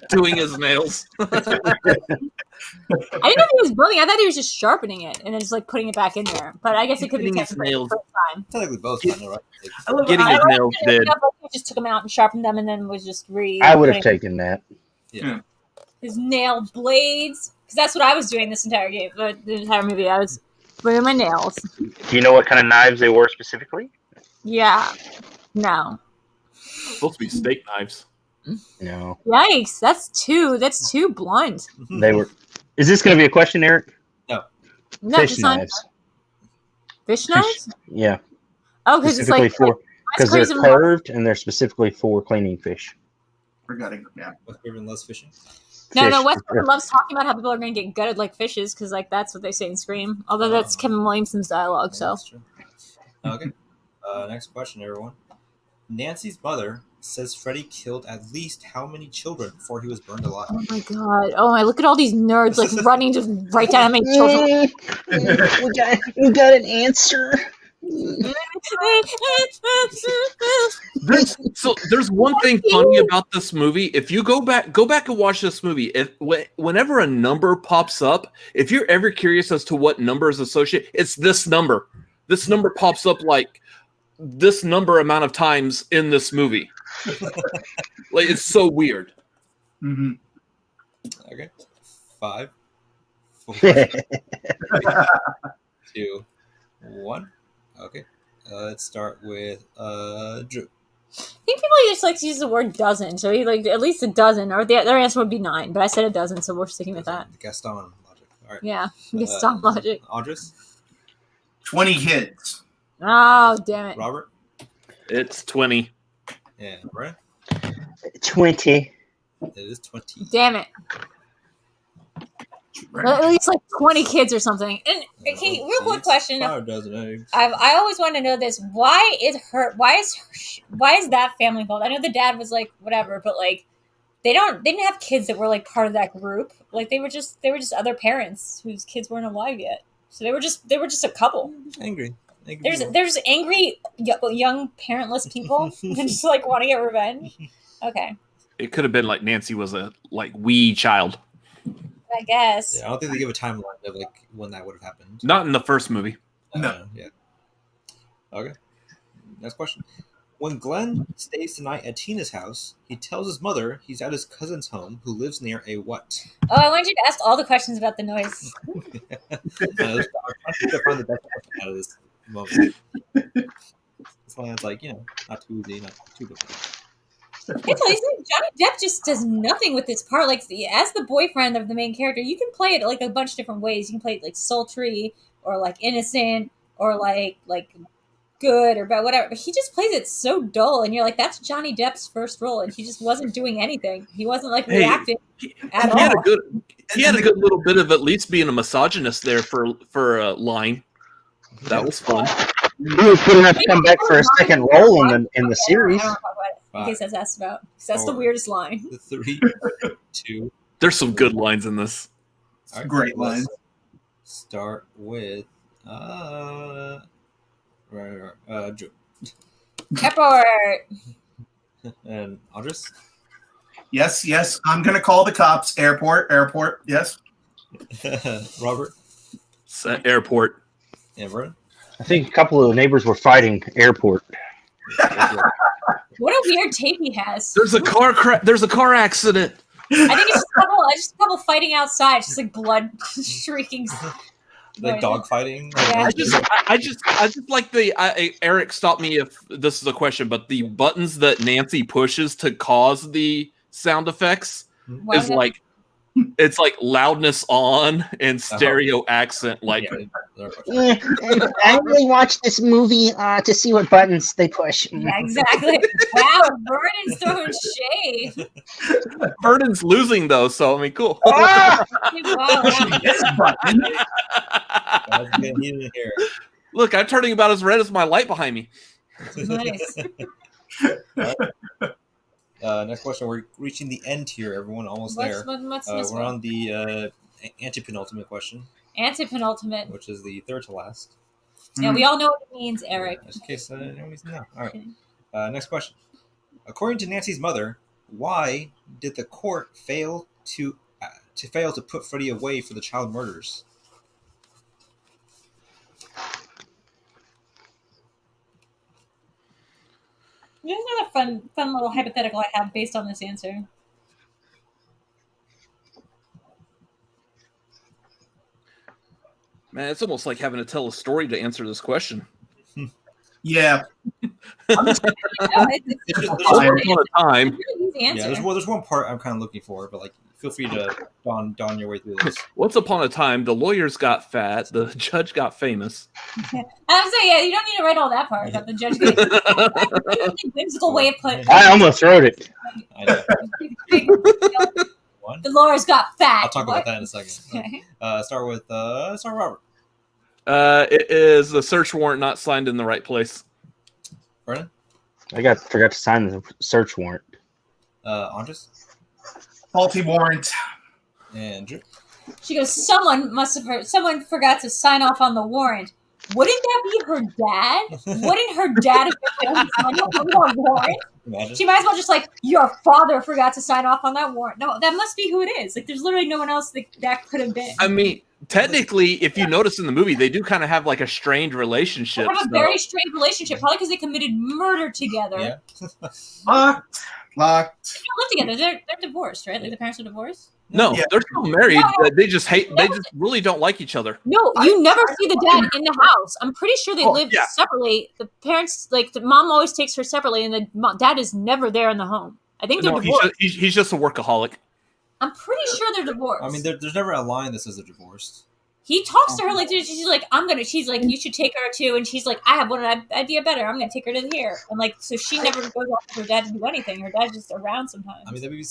Doing his nails. I didn't know if he was building. I thought he was just sharpening it and then just putting it back in there. But I guess it could be Getting his technically nails. the first time. Technically both, right? Getting his nails did. He just took them out and sharpened them and then was just I would have taken that. Yeah. his nail blades. Because that's what I was doing this entire game, the entire movie. I was Doing my nails. Do you know what kind of knives they wore specifically? Yeah. No. Supposed to be steak knives. No. Yikes! That's too blunt. They were. Is this going to be a question, Eric? No. No, Fish it's not. knives. Fish knives? Yeah. Oh, because it's like because they're curved and they're specifically for cleaning fish. Forgetting. Yeah. Wes Craven loves fishing. No, Wes Craven loves talking about how people are going to get gutted like fishes because like that's what they say in Scream. Although that's Kevin Williamson's dialogue. So. That's true. Okay. Next question, everyone. Nancy's mother says Freddy killed at least how many children before he was burned alive? Oh my god! Oh my! Look at all these nerds like running to write down how many children. we got an answer. There's one thing funny about this movie. If you go back and watch this movie, whenever a number pops up, if you're ever curious as to what number is associated, it's this number. This number pops up like this number amount of times in this movie. Like it's so weird. Mm-hmm. Okay. 5, 4, 2, 1. Okay. Let's start with Drew. I think people just like to use the word dozen, so he like at least a dozen, or their answer would be 9. But I said a dozen, so we're sticking with that. Gaston logic. All right. Yeah, Gaston logic. Andres. 20 kids. Oh damn it! Robert. It's 20. And Brian. 20. It is 20. Damn it! At least like 20 kids or something. And okay, real quick question. 5 dozen eggs. I always want to know this. Why is that family involved? I know the dad was like whatever, but like they didn't have kids that were like part of that group. Like they were just other parents whose kids weren't alive yet. So they were just a couple. Angry. There's angry young parentless people that just like want to get revenge. Okay. It could have been like Nancy was a like wee child. I guess. Yeah, I don't think they give a timeline of like when that would have happened. Not in the first movie. No. Yeah. Okay. Next question. When Glenn stays the night at Tina's house, he tells his mother he's at his cousin's home, who lives near a what? Oh, I wanted you to ask all the questions about the noise. I'm trying to find the best question out of this moment. This one's like, not too easy, not too difficult. Johnny Depp just does nothing with this part. Like, as the boyfriend of the main character, you can play it like a bunch of different ways. You can play it like sultry, or like innocent, or like good, or bad, whatever. But he just plays it so dull, and you're like, that's Johnny Depp's first role, and he just wasn't doing anything. He wasn't like reacting at all. He had a good little bit of at least being a misogynist there for a line. That was fun. He was good enough to come back for a second role in the series. In case that's asked about. That's the weirdest line. 3, 2. There's some good lines in this. All right, Great lines. Start with Drew. Airport. And Andres. Yes. I'm gonna call the cops. Airport. Yes. Robert. Airport. And Brian. I think a couple of the neighbors were fighting airport. What a weird tape he has. There's a car accident. I think it's just a couple fighting outside, just like blood shrieking. Like dog fighting. Yeah. I just like Eric, stop me if this is a question, but the buttons that Nancy pushes to cause the sound effects is like it's like loudness on and stereo accent. Like I really watched this movie to see what buttons they push. Yeah, exactly. Wow, Vernon's throwing shade. Vernon's losing though, so I mean, cool. Wow. Look, I'm turning about as red as my light behind me. Nice. Next question. We're reaching the end here, everyone. Almost there. We're on the anti-penultimate question. Anti-penultimate. Which is the third to last. Yeah, we all know what it means, Eric. In case nobody's know. All right. Next question. According to Nancy's mother, why did the court fail to put Freddy away for the child murders? There's another fun little hypothetical I have based on this answer. Man, it's almost like having to tell a story to answer this question. Yeah. It's There's Once upon a time. really easy answer. Yeah, there's one part I'm kind of looking for, but like, feel free to dawn your way through this. Once upon a time, the lawyers got fat, the judge got famous. I'm saying, yeah, you don't need to write all that part about the judge getting a whimsical way of putting. I almost wrote it. I know. The lawyers got fat. I'll talk What? about that in a second. Okay. Start with Robert. It is the search warrant not signed in the right place. Vernon? I forgot to sign the search warrant. Andres? Faulty warrant. And Drew? She goes, someone forgot to sign off on the warrant. Wouldn't that be her dad? Wouldn't her dad have been able to sign off on the warrant? Imagine. She might as well just like, your father forgot to sign off on that warrant. No, that must be who it is. Like, there's literally no one else that could have been. I mean, technically, if you notice in the movie, they do kind of have like a strained relationship. They have a very strange relationship, probably because they committed murder together. Yeah. Locked. They don't live together. They're divorced, right? Like the parents are divorced. No, Yeah. they're still married. No. They just hate. They just really don't like each other. No, you never see the dad in the house. I'm pretty sure they live yeah. separately. The parents, like the mom, always takes her separately, and the dad is never there in the home. I think they're No, divorced. he's just a workaholic. I'm pretty sure they're divorced. I mean, there's never a line that says they're divorced. He talks to her like she's like, she's like, you should take her too, and she's like, I have one idea better. I'm gonna take her to here, and like, so she never goes off with her dad to do anything. Her dad's just around sometimes. I mean, that'd be.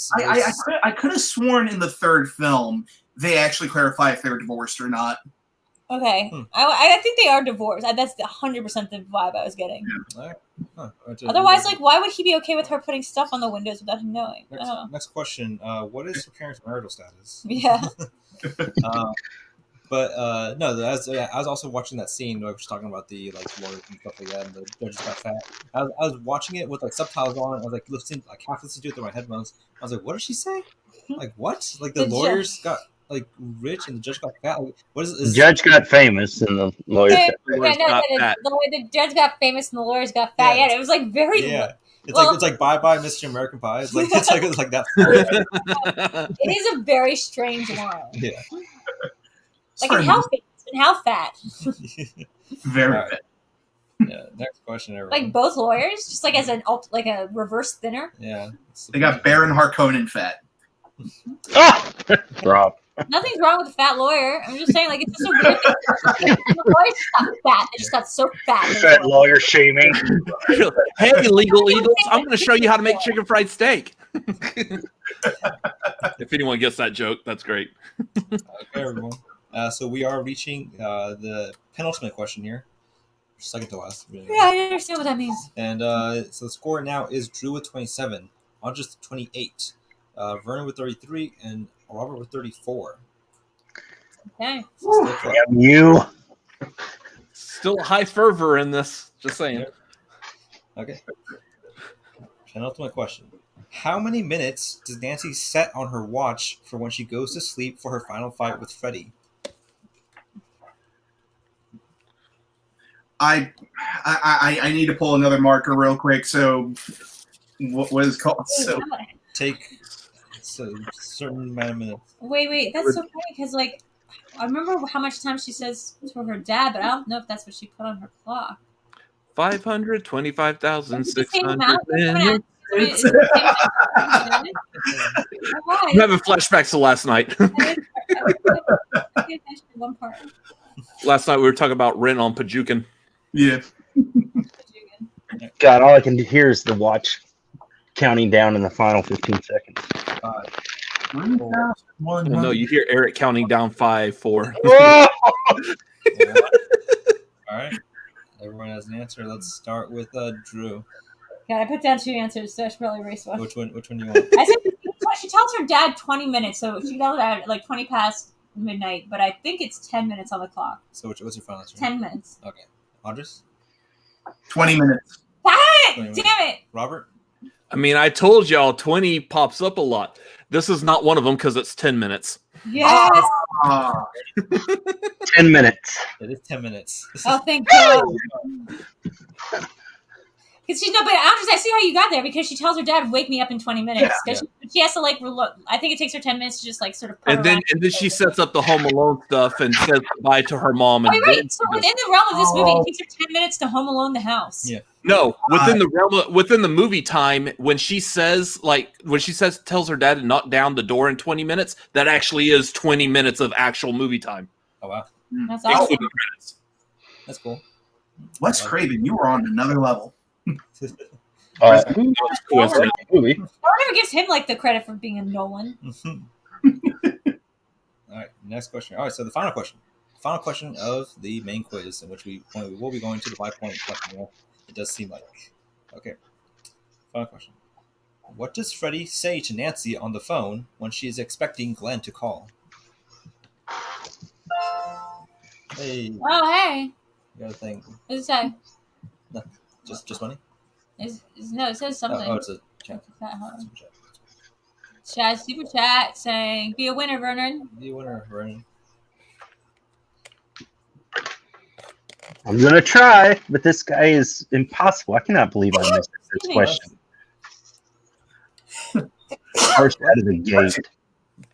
I could have sworn in the third film they actually clarify if they're divorced or not. Okay, I think they are divorced. That's 100% the vibe I was getting. All right. Huh. Otherwise, like, why would he be okay with her putting stuff on the windows without him knowing? I don't know. Next question. What is your parents' marital status? Yeah. But no, I was also watching that scene where I was talking about the like lawyers and stuff like that, and the judges got fat. I was watching it with like subtitles on. I was like listening, like half listening to it through my headphones. I was like, "What did she say? Like what? Like the lawyers got like rich and the judge got fat? Like, what is The judge got famous and the lawyer The judge got famous and the lawyers got fat. Yeah, it was like very. Yeah. It's like Bye Bye Mr. American Pie. It's like that. It is a very strange line. Yeah. Like and how fat. Very right. fat. Yeah. Next question, everyone. Like both lawyers, just like as a reverse thinner. Yeah. They got Baron Harkonnen fat. Rob. Nothing's wrong with a fat lawyer. I'm just saying, like, it's just a weird thing. The lawyers just got fat. They just got so fat. Fat lawyer shaming. Hey, legal eagles! I'm going to show you how to make chicken fried steak. If anyone gets that joke, that's great. Okay, everyone. So we are reaching the penultimate question here. Second to last. Really. Yeah, I understand what that means. And so the score now is Drew with 27, Andres with 28, Vernon with 33, and Robert with 34. Okay. Damn you. Still high fervor in this. Just saying. Okay. Penultimate question. How many minutes does Nancy set on her watch for when she goes to sleep for her final fight with Freddy? I need to pull another marker real quick. So, what is it called? So, Take a certain amount of minutes. Wait. That's so funny because, like, I remember how much time she says to her dad, but I don't know if that's what she put on her clock. 525,600 minutes. minutes. I'm having flashbacks to last night. One part. Last night we were talking about Rent on Pajukan. yeah. God, all I can hear is the watch counting down in the final 15 seconds. 5, 4. Oh, no, you hear Eric counting down 5, 4. Yeah. All right. Everyone has an answer. Let's start with Drew. God, I put down 2 answers, so I should probably erase one. Which one do you want? I said she tells her dad 20 minutes, so she tells her dad like 20 past midnight, but I think it's 10 minutes on the clock. So what's your final answer? 10 minutes. Okay. Andres? 20 minutes. Damn it! Robert? I mean, I told y'all 20 pops up a lot. This is not one of them because it's 10 minutes. Yes! 10 minutes. It is 10 minutes. Oh, thank God. Because but Andres, I see how you got there because she tells her dad, "Wake me up in 20 minutes." Yeah. She she has to like. I think it takes her 10 minutes to just like sort of. Put And then she sets up the Home Alone stuff and says goodbye to her mom. And right. So within the realm of this movie, it takes her 10 minutes to Home Alone the house. Yeah. No, within the movie time, when she tells her dad to knock down the door in 20 minutes, that actually is 20 minutes of actual movie time. Oh wow, that's awesome. That's cool. Wes Craven, you were on another level. Movie. No one ever gives him like the credit for being a Nolan. All right, next question. All right, so the final question of the main quiz, in which we will be going to the 5-point question. It does seem like. Okay. Final question. What does Freddie say to Nancy on the phone when she is expecting Glenn to call? Hey. Oh, hey. You got a thing. What does it say? No, just money? No, it says something. Oh, it's a chat. Super chat saying, be a winner, Vernon. Be a winner, Vernon. I'm gonna try, but this guy is impossible. I cannot believe I missed this question. First out of the gate.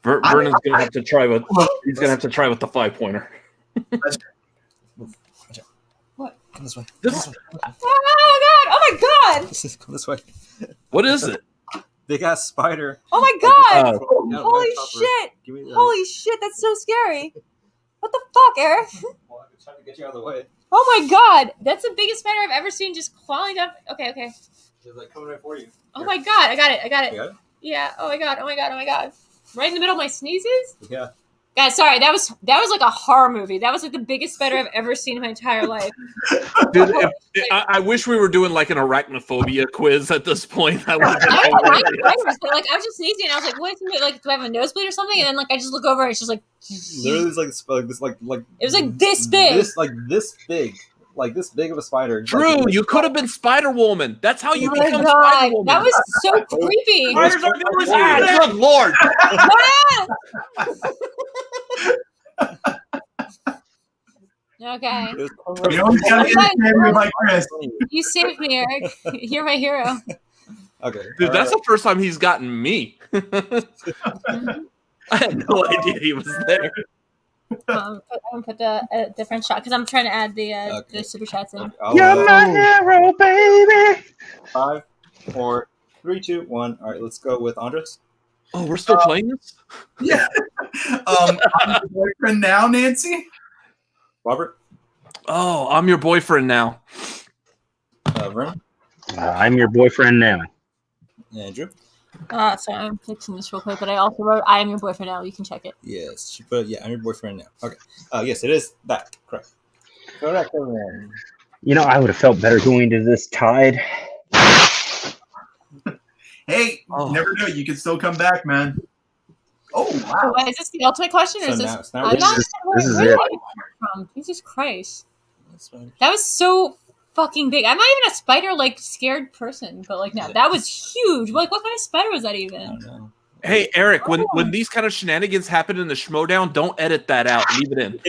Vernon's gonna have to try with. He's gonna have to try with the 5-pointer. What? Come this way. This. Oh my god! Come this way. What is it? Big ass spider. Oh my god! Holy shit! Holy shit! That's so scary. What the fuck, Eric? Well, I'm trying to get you out of the way. Oh my god! That's the biggest spider I've ever seen. Just crawling up. Okay. It's like coming right for you. Oh my god! I got it. You got it? Yeah. Oh my god! Right in the middle of my sneezes. Yeah. Guys, sorry, that was like a horror movie. That was like the biggest spider I've ever seen in my entire life. Dude, I wish we were doing like an arachnophobia quiz at this point. I was just sneezing and I was like, what is it? Like, do I have a nosebleed or something? And then like I just look over and it's just like literally it's like this like it was like this big. This big of a spider. Drew, you could have been Spider Woman. That's how you become God. Spider Woman. That was so creepy. Spiders are good good Lord. Okay. You saved me, Eric. You're my hero. Okay. Dude, that's the first time he's gotten me. I had no idea he was there. I'm gonna put the different shot because I'm trying to add the super chats in. You're my hero, baby. 5, 4, 3, 2, 1. All right, let's go with Andres. Oh, we're still playing this? Yeah. I'm your boyfriend now, Nancy. Robert. Oh, I'm your boyfriend now. Vernon. I'm your boyfriend now. Andrew. Sorry, I'm fixing this real quick, but I also wrote, I am your boyfriend now. You can check it. Yes, but yeah, I'm your boyfriend now. Okay. Yes, it is that. Correct. Correct. You know, I would have felt better going to this tied. Hey, never know. You can still come back, man. Oh, wow. Wait, is this the ultimate question? Or So is now this is it. From? Jesus Christ. That was so fucking big. I'm not even a spider like scared person, but like no, that was huge. Like what kind of spider was that even? I don't know. Hey Eric, when these kind of shenanigans happen in the Schmoedown, don't edit that out. Leave it in.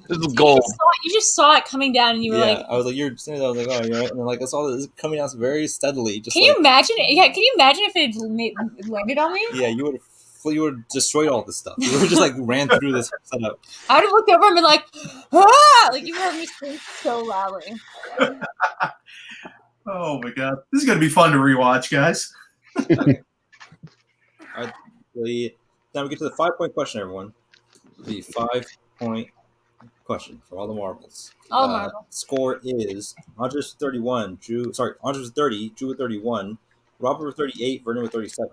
This is gold. You just saw it coming down, and you were like, I was like, you're saying that. I was like, oh, you're right. And then like I saw this coming out very steadily. Just can you imagine? Yeah, can you imagine if it landed on me? Yeah, you would have destroyed all this stuff. You would just like ran through this setup. I would have looked over and been like, ah! Like you heard me scream so loudly. Oh my god, this is gonna be fun to rewatch, guys. Okay. All right, now we get to the 5-point question, everyone. The 5-point question for all the marbles. All the marbles. Score is Andres with 31, Andres with 30, Drew with 31, Robert with 38, Vernon with 37.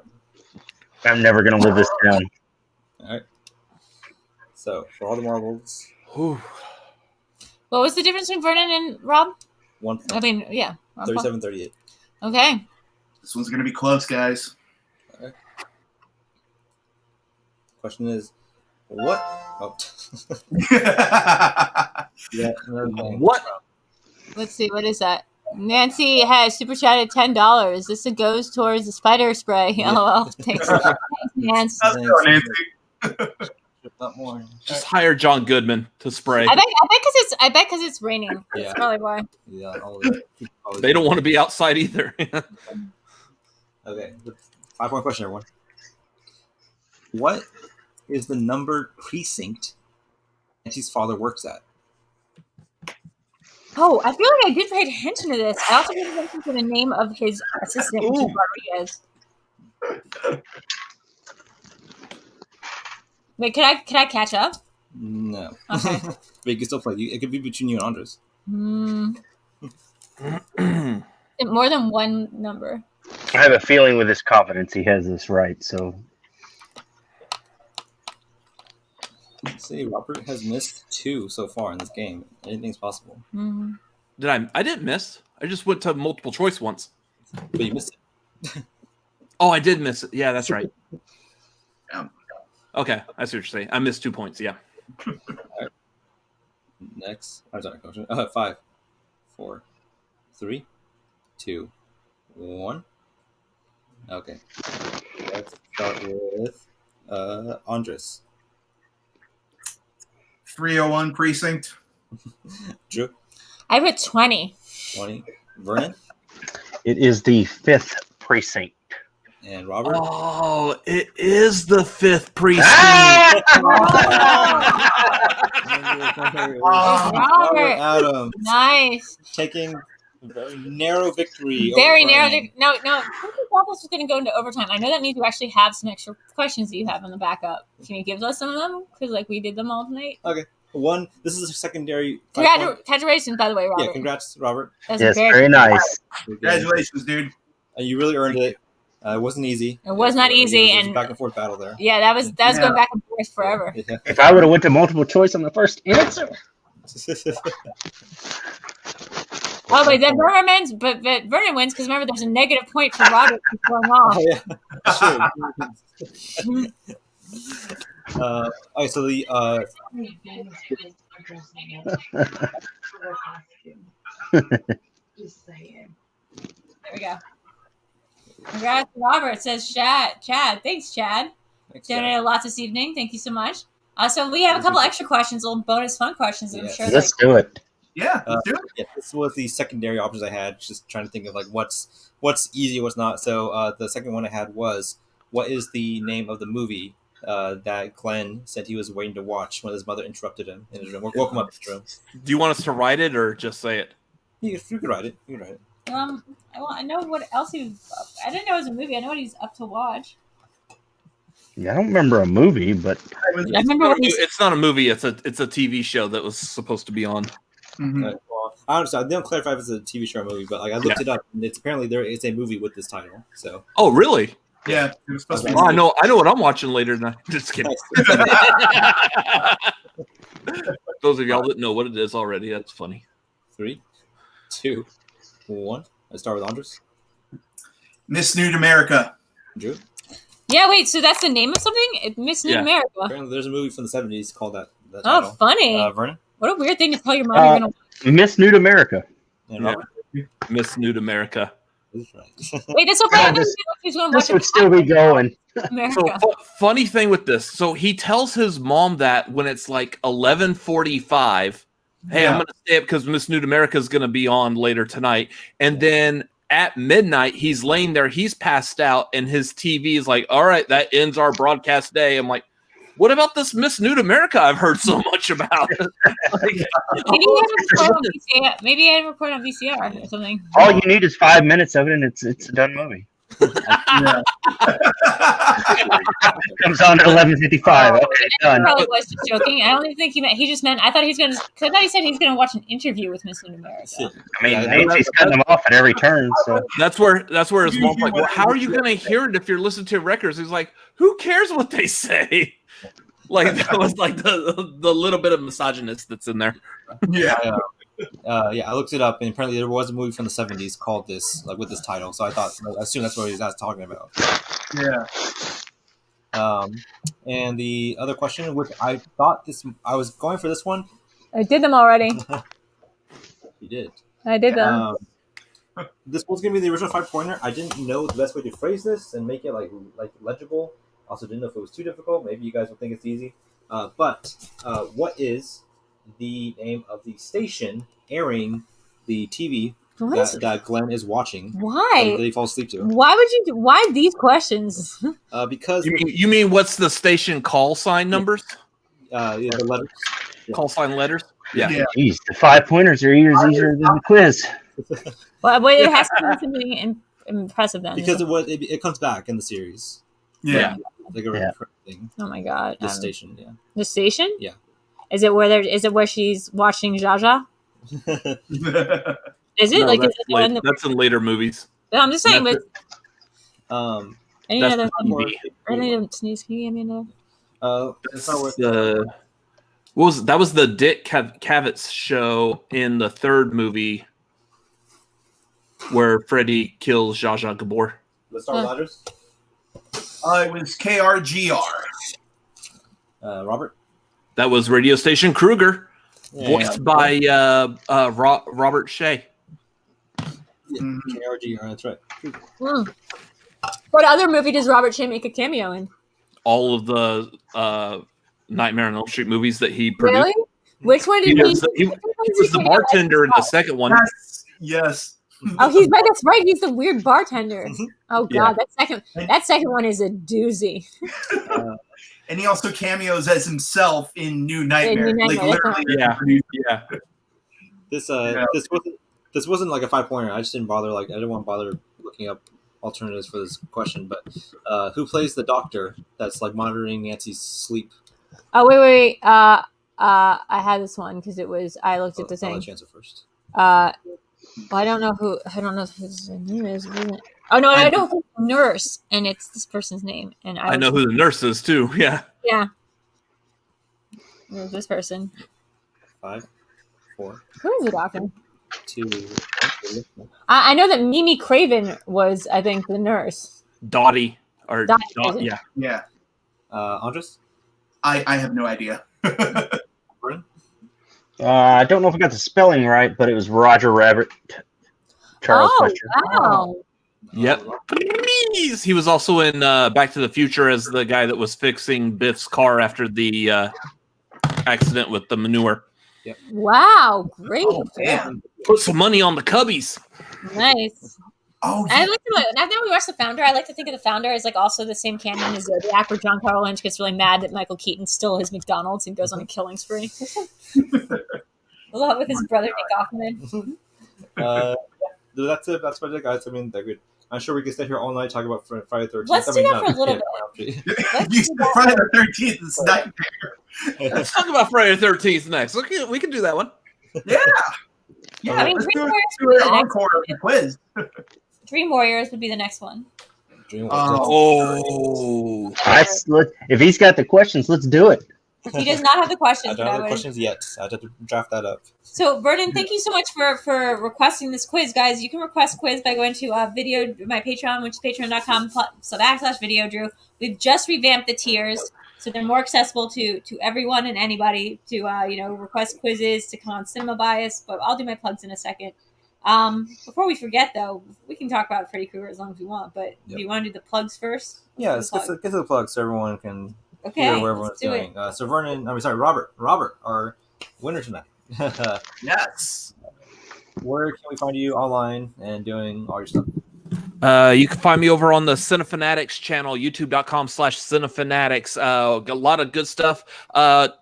I'm never going to live this down. All right. So, for all the marbles. What was the difference between Vernon and Rob? 1 point. I mean, yeah. 37, 38. Okay. This one's going to be close, guys. All right. Question is, what? Oh. Yeah. What? Let's see. What is that? Nancy has super chatted $10. This goes towards the spider spray. LOL. Thanks, Nancy. Let's go, Nancy. Not more. Just hire John Goodman to spray. I bet because it's raining. Yeah. That's probably why. Yeah. They don't want to be outside either. All Okay, 5-point question, everyone. What is the numbered precinct Nancy's father works at? Oh, I feel like I did pay attention to this. I also paid attention to the name of his assistant, which is Rodriguez. Wait, can I catch up? No. Okay. But you can still play. It could be between you and Andres. More than one number. I have a feeling with his confidence he has this right. So Let's see, Robert has missed 2 so far in this game. Anything's possible. I didn't miss. I just went to multiple choice once. But you missed it. Oh, I did miss it. Yeah, that's right. Yeah. Okay, I see what you're saying. I missed 2 points. Yeah. All right. Next. I'm sorry, Coach. 5, 4, 3, 2, 1. Okay. Let's start with Andres. 301 precinct. Drew. I put 20. 20. Vernon. it is the 5th precinct. And Robert. Oh, it is the 5th precinct. Robert. Adams. Nice. Taking a very narrow victory. Very over narrow. Vernon. No. I thought this was going to go into overtime. I know that means you actually have some extra questions that you have in the backup. Can you give us some of them? Because we did them all tonight. Okay. This is a secondary. Congratulations, by the way, Robert. Yeah, congrats, Robert. That's Yes, very nice. Congratulations, dude. You really earned it. It wasn't easy. It was not easy, It was a and back and forth battle there. yeah, that was going back and forth forever. Yeah. If I would have went to multiple choice on the first answer. Oh, wait, then Vernon wins because remember, there's a negative point for Robert for going off. Oh, yeah. Sure. Okay, so the There we go. Congrats, Robert. Says Chad. Thanks, Chad. Donated a lot this evening. Thank you so much. So we have a couple extra questions, little bonus fun questions that I'm sure. Let's do it. Yeah, let's do it. Yeah, this was the secondary options I had. Just trying to think of like what's easy, what's not. So the second one I had was, what is the name of the movie that Glenn said he was waiting to watch when his mother interrupted him in his room? Welcome up, Drew. Do you want us to write it or just say it? You can write it. You can write it. I know what else I didn't know it was a movie. I know what he's up to watch. Yeah, I don't remember a movie, but I remember what It's not a movie. It's a TV show that was supposed to be on. Mm-hmm. Well, I understand. They don't clarify if it's a TV show or movie, but like I looked it up, and it's apparently it's a movie with this title. So. Oh, really? Yeah, it was supposed to be. Oh, I know what I'm watching later tonight. Just kidding. Those of y'all that know what it is already, that's funny. 3, 2, 1. I start with Andres. Miss Nude America. Drew. Yeah, wait. So that's the name of something? Miss Nude America. Apparently, there's a movie from the 70s called that title. Oh, funny. Vernon. What a weird thing to tell your mom you're gonna watch. Miss Nude America. And Robert. Miss Nude America. Wait, that's so funny. He's gonna watch This would still be going. America. So funny thing with this. So he tells his mom that when it's like 11:45, hey, I'm going to stay up because Miss Nude America is going to be on later tonight. And then at midnight, he's laying there. He's passed out, and his TV is like, all right, that ends our broadcast day. I'm like, what about this Miss Nude America I've heard so much about? Maybe I had a report on VCR or something. All you need is 5 minutes of it, and it's a done movie. Comes on at 11:55. Okay, done. Probably was just joking. I don't even think he meant. He just meant. I thought he was gonna. Cause I thought he said he's gonna watch an interview with Miss America. I mean, Nancy's cutting them off at every turn. So that's where his mom's like, well, how are you gonna hear it if you're listening to records? He's like, who cares what they say? Like that was like the little bit of misogynist that's in there. Yeah. I looked it up, and apparently there was a movie from the 70s called this, like with this title. So I assumed that's what he was talking about. Yeah. And the other question, which I was going for this one. I did them already. You did. I did them. This was gonna be the original 5-pointer. I didn't know the best way to phrase this and make it like legible. Also, didn't know if it was too difficult. Maybe you guys will think it's easy. But what is the name of the station airing the TV that Glenn is watching. Why? That he falls asleep to. Why these questions? Because you mean what's the station call sign numbers? The letters. Call sign letters. Yeah. Jeez, the 5 pointers are easier than the quiz. Well, it has to be something impressive then. Because it comes back in the series. Yeah. Like a recurring thing. Oh my god. The station, yeah. The station? Yeah. Is it where she's watching Jaja? Is it? No, like, that's, is it that's in later movies. I'm just saying, but any that's other TV. any sneeze? Can you give me another? It's not worth that was the Dick Cavett show in the third movie where Freddy kills Zsa Zsa Gabor. The Star Ladders? It was KRGR. Robert? That was radio station Kruger, voiced by Robert Shea. KRGR, that's right. What other movie does Robert Shea make a cameo in? All of the Nightmare on Elm Street movies that he produced. Really? Which one did he was the bartender in the second one. Yes. Oh, that's right. He's the weird bartender. Oh god, that second one is a doozy. And he also cameos as himself in New Nightmare. Like literally, This wasn't like a 5-pointer. I just didn't bother. I didn't want to bother looking up alternatives for this question. But who plays the doctor that's like monitoring Nancy's sleep? Oh wait. I had this one because I looked at the thing. I'll let you answer first. Well, I don't know who his name is. Oh no, I know who the nurse, and it's this person's name. And I know who the nurse is too. Yeah. Yeah. There's this person. 5, 4. Who is the doctor? 2. 1. I know that Mimi Craven was, I think, the nurse. Dottie. Yeah. Andres? I have no idea. I don't know if I got the spelling right, but it was Roger Rabbit. Charles Fletcher. Wow. Yep. Please. He was also in Back to the Future as the guy that was fixing Biff's car after the accident with the manure. Yep. Wow, great. Oh, damn. Put some money on the Cubbies. Nice. Oh, I like to, now that we watch The Founder, I like to think of The Founder as like also the same canon as Zodiac, where John Carroll Lynch gets really mad that Michael Keaton stole his McDonald's and goes on a killing spree. A lot with his brother Nick Offerman. That's it. That's about it, guys. I mean, they're good. I'm sure we can stay here all night talking about Friday the 13th. Let's do that for a little bit. Friday the 13th is Nightmare. Let's talk about Friday the 13th next. We can do that one. Yeah. I mean, let's Dream do Warriors an encore of the quiz. Dream Warriors would be the next one. If he's got the questions, let's do it. He does not have the questions. I don't have the questions yet. I have to draft that up. So, Vernon, thank you so much for requesting this quiz, guys. You can request quiz by going to my Patreon, which is patreon.com/VideoDrew. We've just revamped the tiers, so they're more accessible to everyone and anybody to request quizzes, to come on Cinema Bias. But I'll do my plugs in a second. Before we forget, though, we can talk about Freddy Krueger as long as we want. But do you want to do the plugs first? Yeah, let's get to the plugs so everyone can. Okay, where everyone's going. So Robert, our winner tonight. Yes. Where can we find you online and doing all your stuff? You can find me over on the Cinefanatics channel, youtube.com/Cinefanatics. Got a lot of good stuff.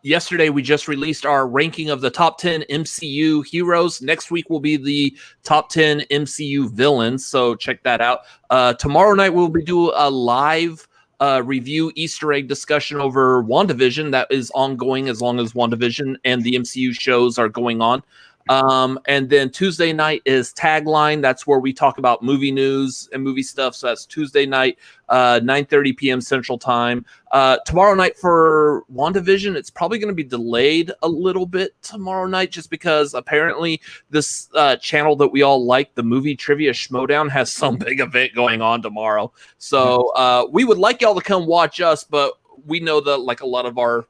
Yesterday, we just released our ranking of the top 10 MCU heroes. Next week will be the top 10 MCU villains, so check that out. Tomorrow night, we'll be doing a live review Easter egg discussion over WandaVision. That is ongoing as long as WandaVision and the MCU shows are going on. And then Tuesday night is Tagline. That's where we talk about movie news and movie stuff. So that's Tuesday night, 9:30 p.m. Central Time. Tomorrow night for WandaVision, it's probably going to be delayed a little bit tomorrow night just because apparently this channel that we all like, the movie Trivia Schmoedown, has some big event going on tomorrow. So we would like y'all to come watch us, but we know that like a lot of our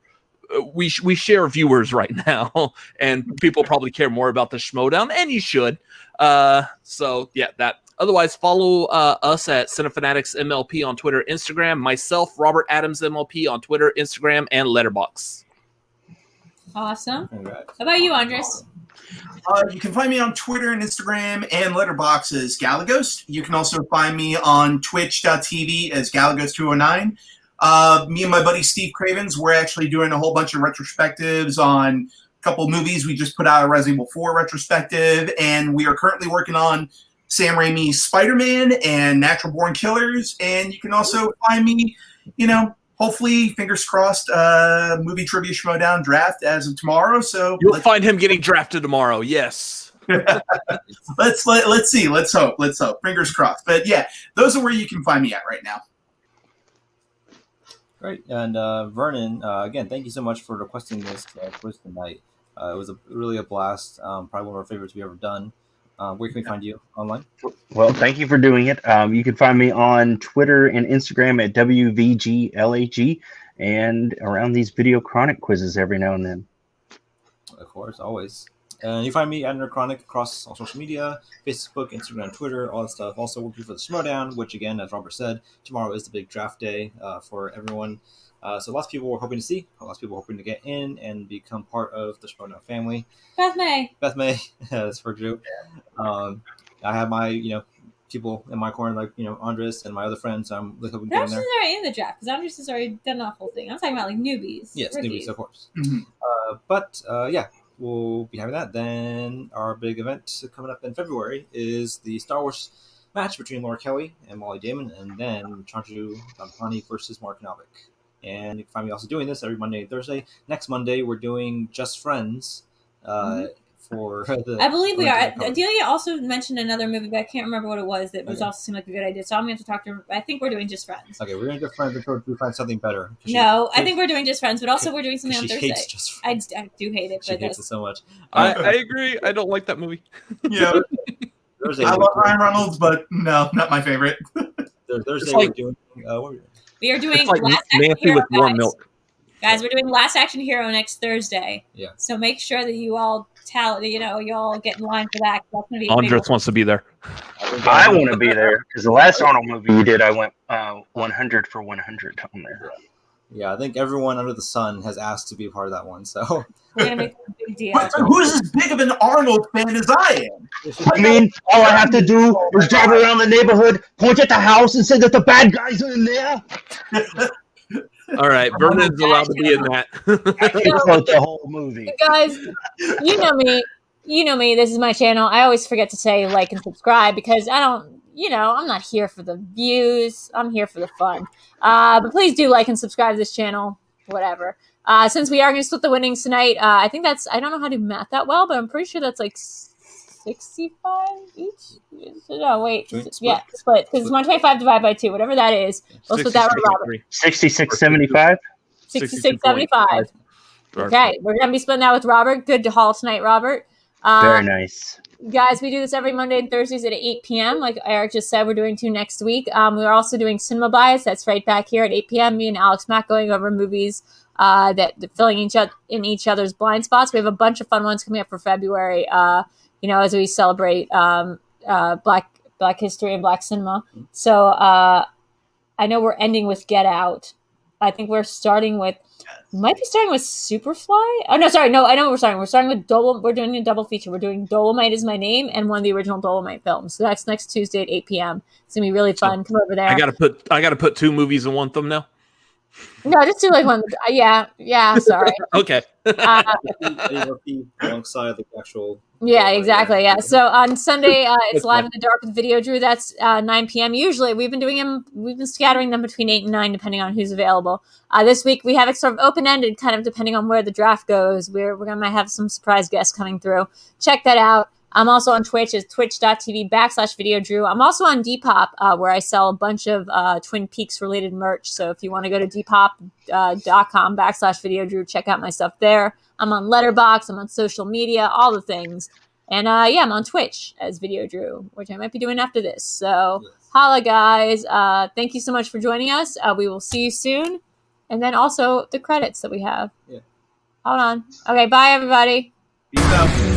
we share viewers right now, and people probably care more about the Schmoedown, and you should. So yeah, that. Otherwise, follow us at Cinefanatics MLP on Twitter, Instagram. Myself, Robert Adams MLP on Twitter, Instagram, and Letterboxd. Awesome. Congrats. How about you, Andres? You can find me on Twitter and Instagram and Letterboxd as Galaghost. You can also find me on twitch.tv as Galaghost209. Me and my buddy Steve Cravens, we're actually doing a whole bunch of retrospectives on a couple of movies. We just put out a Resident Evil 4 retrospective, and we are currently working on Sam Raimi's Spider-Man and Natural Born Killers. And you can also find me, hopefully, fingers crossed, movie trivia Schmoedown draft as of tomorrow. So you'll find him getting drafted tomorrow. Yes. Let's see. Let's hope. Fingers crossed. But yeah, those are where you can find me at right now. Great. And Vernon, again, thank you so much for requesting this quiz tonight. It was really a blast. Probably one of our favorites we've ever done. Where can we find you online? Well, thank you for doing it. You can find me on Twitter and Instagram at WVGLAG and around these VideoChronic quizzes every now and then. Of course, always. And you find me at NerdChronic across all social media, Facebook, Instagram, Twitter, all that stuff. Also working for the Schmoedown, which again, as Robert said, tomorrow is the big draft day for everyone. So lots of people we're hoping to see, lots of people hoping to get in and become part of the Schmoedown family. Beth May, that's for Drew. I have my, people in my corner, like, Andres and my other friends. I'm really hoping to get in there. Andres is already in the draft, because Andres has already done that whole thing. I'm talking about, like, newbies. Yes, rookies. newbies, of course. Mm-hmm. Yeah, we'll be having that. Then our big event coming up in February is the Star Wars match between Laura Kelly and Molly Damon, and then Chanju Dampani versus Mark Novick. And you can find me also doing this every Monday and Thursday. Next Monday, we're doing Just Friends for the... I believe we are. Delia also mentioned another movie, but I can't remember what it was. That was also seemed like a good idea. So I'm going to talk to her. I think we're doing Just Friends. Okay, we're doing Just Friends until we find something better. No, I think we're doing Just Friends, but also we're doing something on she Thursday. Hates Just Friends. I do hate it. She but hates it so much. I agree. I don't like that movie. Yeah. I love Ryan Reynolds, but no, not my favorite. Thursday we're doing... we are doing like Last Nancy Action Hero, with warm milk. Guys, we're doing Last Action Hero next Thursday. Yeah. So make sure that you all you all get in line for that. That's going to be Andres wants to be there. I want to be there because the last Arnold movie you did, I went 100 for 100 on there. Yeah, I think everyone under the sun has asked to be a part of that one. So we're going to make it a big deal. Who's as big of an Arnold fan as I am? I mean, all I have to do is drive around the neighborhood, point at the house, and say that the bad guys are in there. All right, Vernon's allowed to be in that. The whole movie. Guys, you know me. This is my channel. I always forget to say like and subscribe because I don't, I'm not here for the views. I'm here for the fun. But please do like and subscribe to this channel, whatever. Since we are going to split the winnings tonight, I think I don't know how to math that well, but I'm pretty sure that's like 65 each? No, wait. Split. Because it's 125 divided by 2, whatever that is. We'll split that with Robert. 66.75? 66.75. Okay, we're going to be splitting that with Robert. Good to haul tonight, Robert. Very nice. Guys, we do this every Monday and Thursdays at 8 p.m. Like Eric just said, we're doing 2 next week. We're also doing Cinema Bias. That's right back here at 8 p.m. Me and Alex Mack going over movies that filling in each other's blind spots. We have a bunch of fun ones coming up for February. As we celebrate Black history and Black cinema. So I know we're ending with Get Out. I think we're starting with Superfly. Oh no, sorry, no, I know we're starting. We're starting with We're doing a double feature. We're doing Dolomite Is My Name and one of the original Dolomite films. So that's next Tuesday at 8 p.m. It's gonna be really fun. Come over there. I gotta put 2 movies in one thumbnail. No, just do like one. Yeah. Sorry. Okay. Alongside the actual. Yeah, exactly. Yeah. So on Sunday, it's Live in the Dark with VideoDrew. That's 9 p.m. Usually, we've been scattering them between 8 and 9, depending on who's available. This week we have it sort of open-ended, kind of depending on where the draft goes. We're gonna have some surprise guests coming through. Check that out. I'm also on Twitch at twitch.tv/VideoDrew. I'm also on Depop, where I sell a bunch of Twin Peaks related merch. So if you want to go to depop.com/VideoDrew, check out my stuff there. I'm on Letterboxd. I'm on social media, all the things. And I'm on Twitch as VideoDrew, which I might be doing after this. So holla, guys. Thank you so much for joining us. We will see you soon. And then also the credits that we have. Yeah. Hold on. Okay, bye, everybody. Peace out.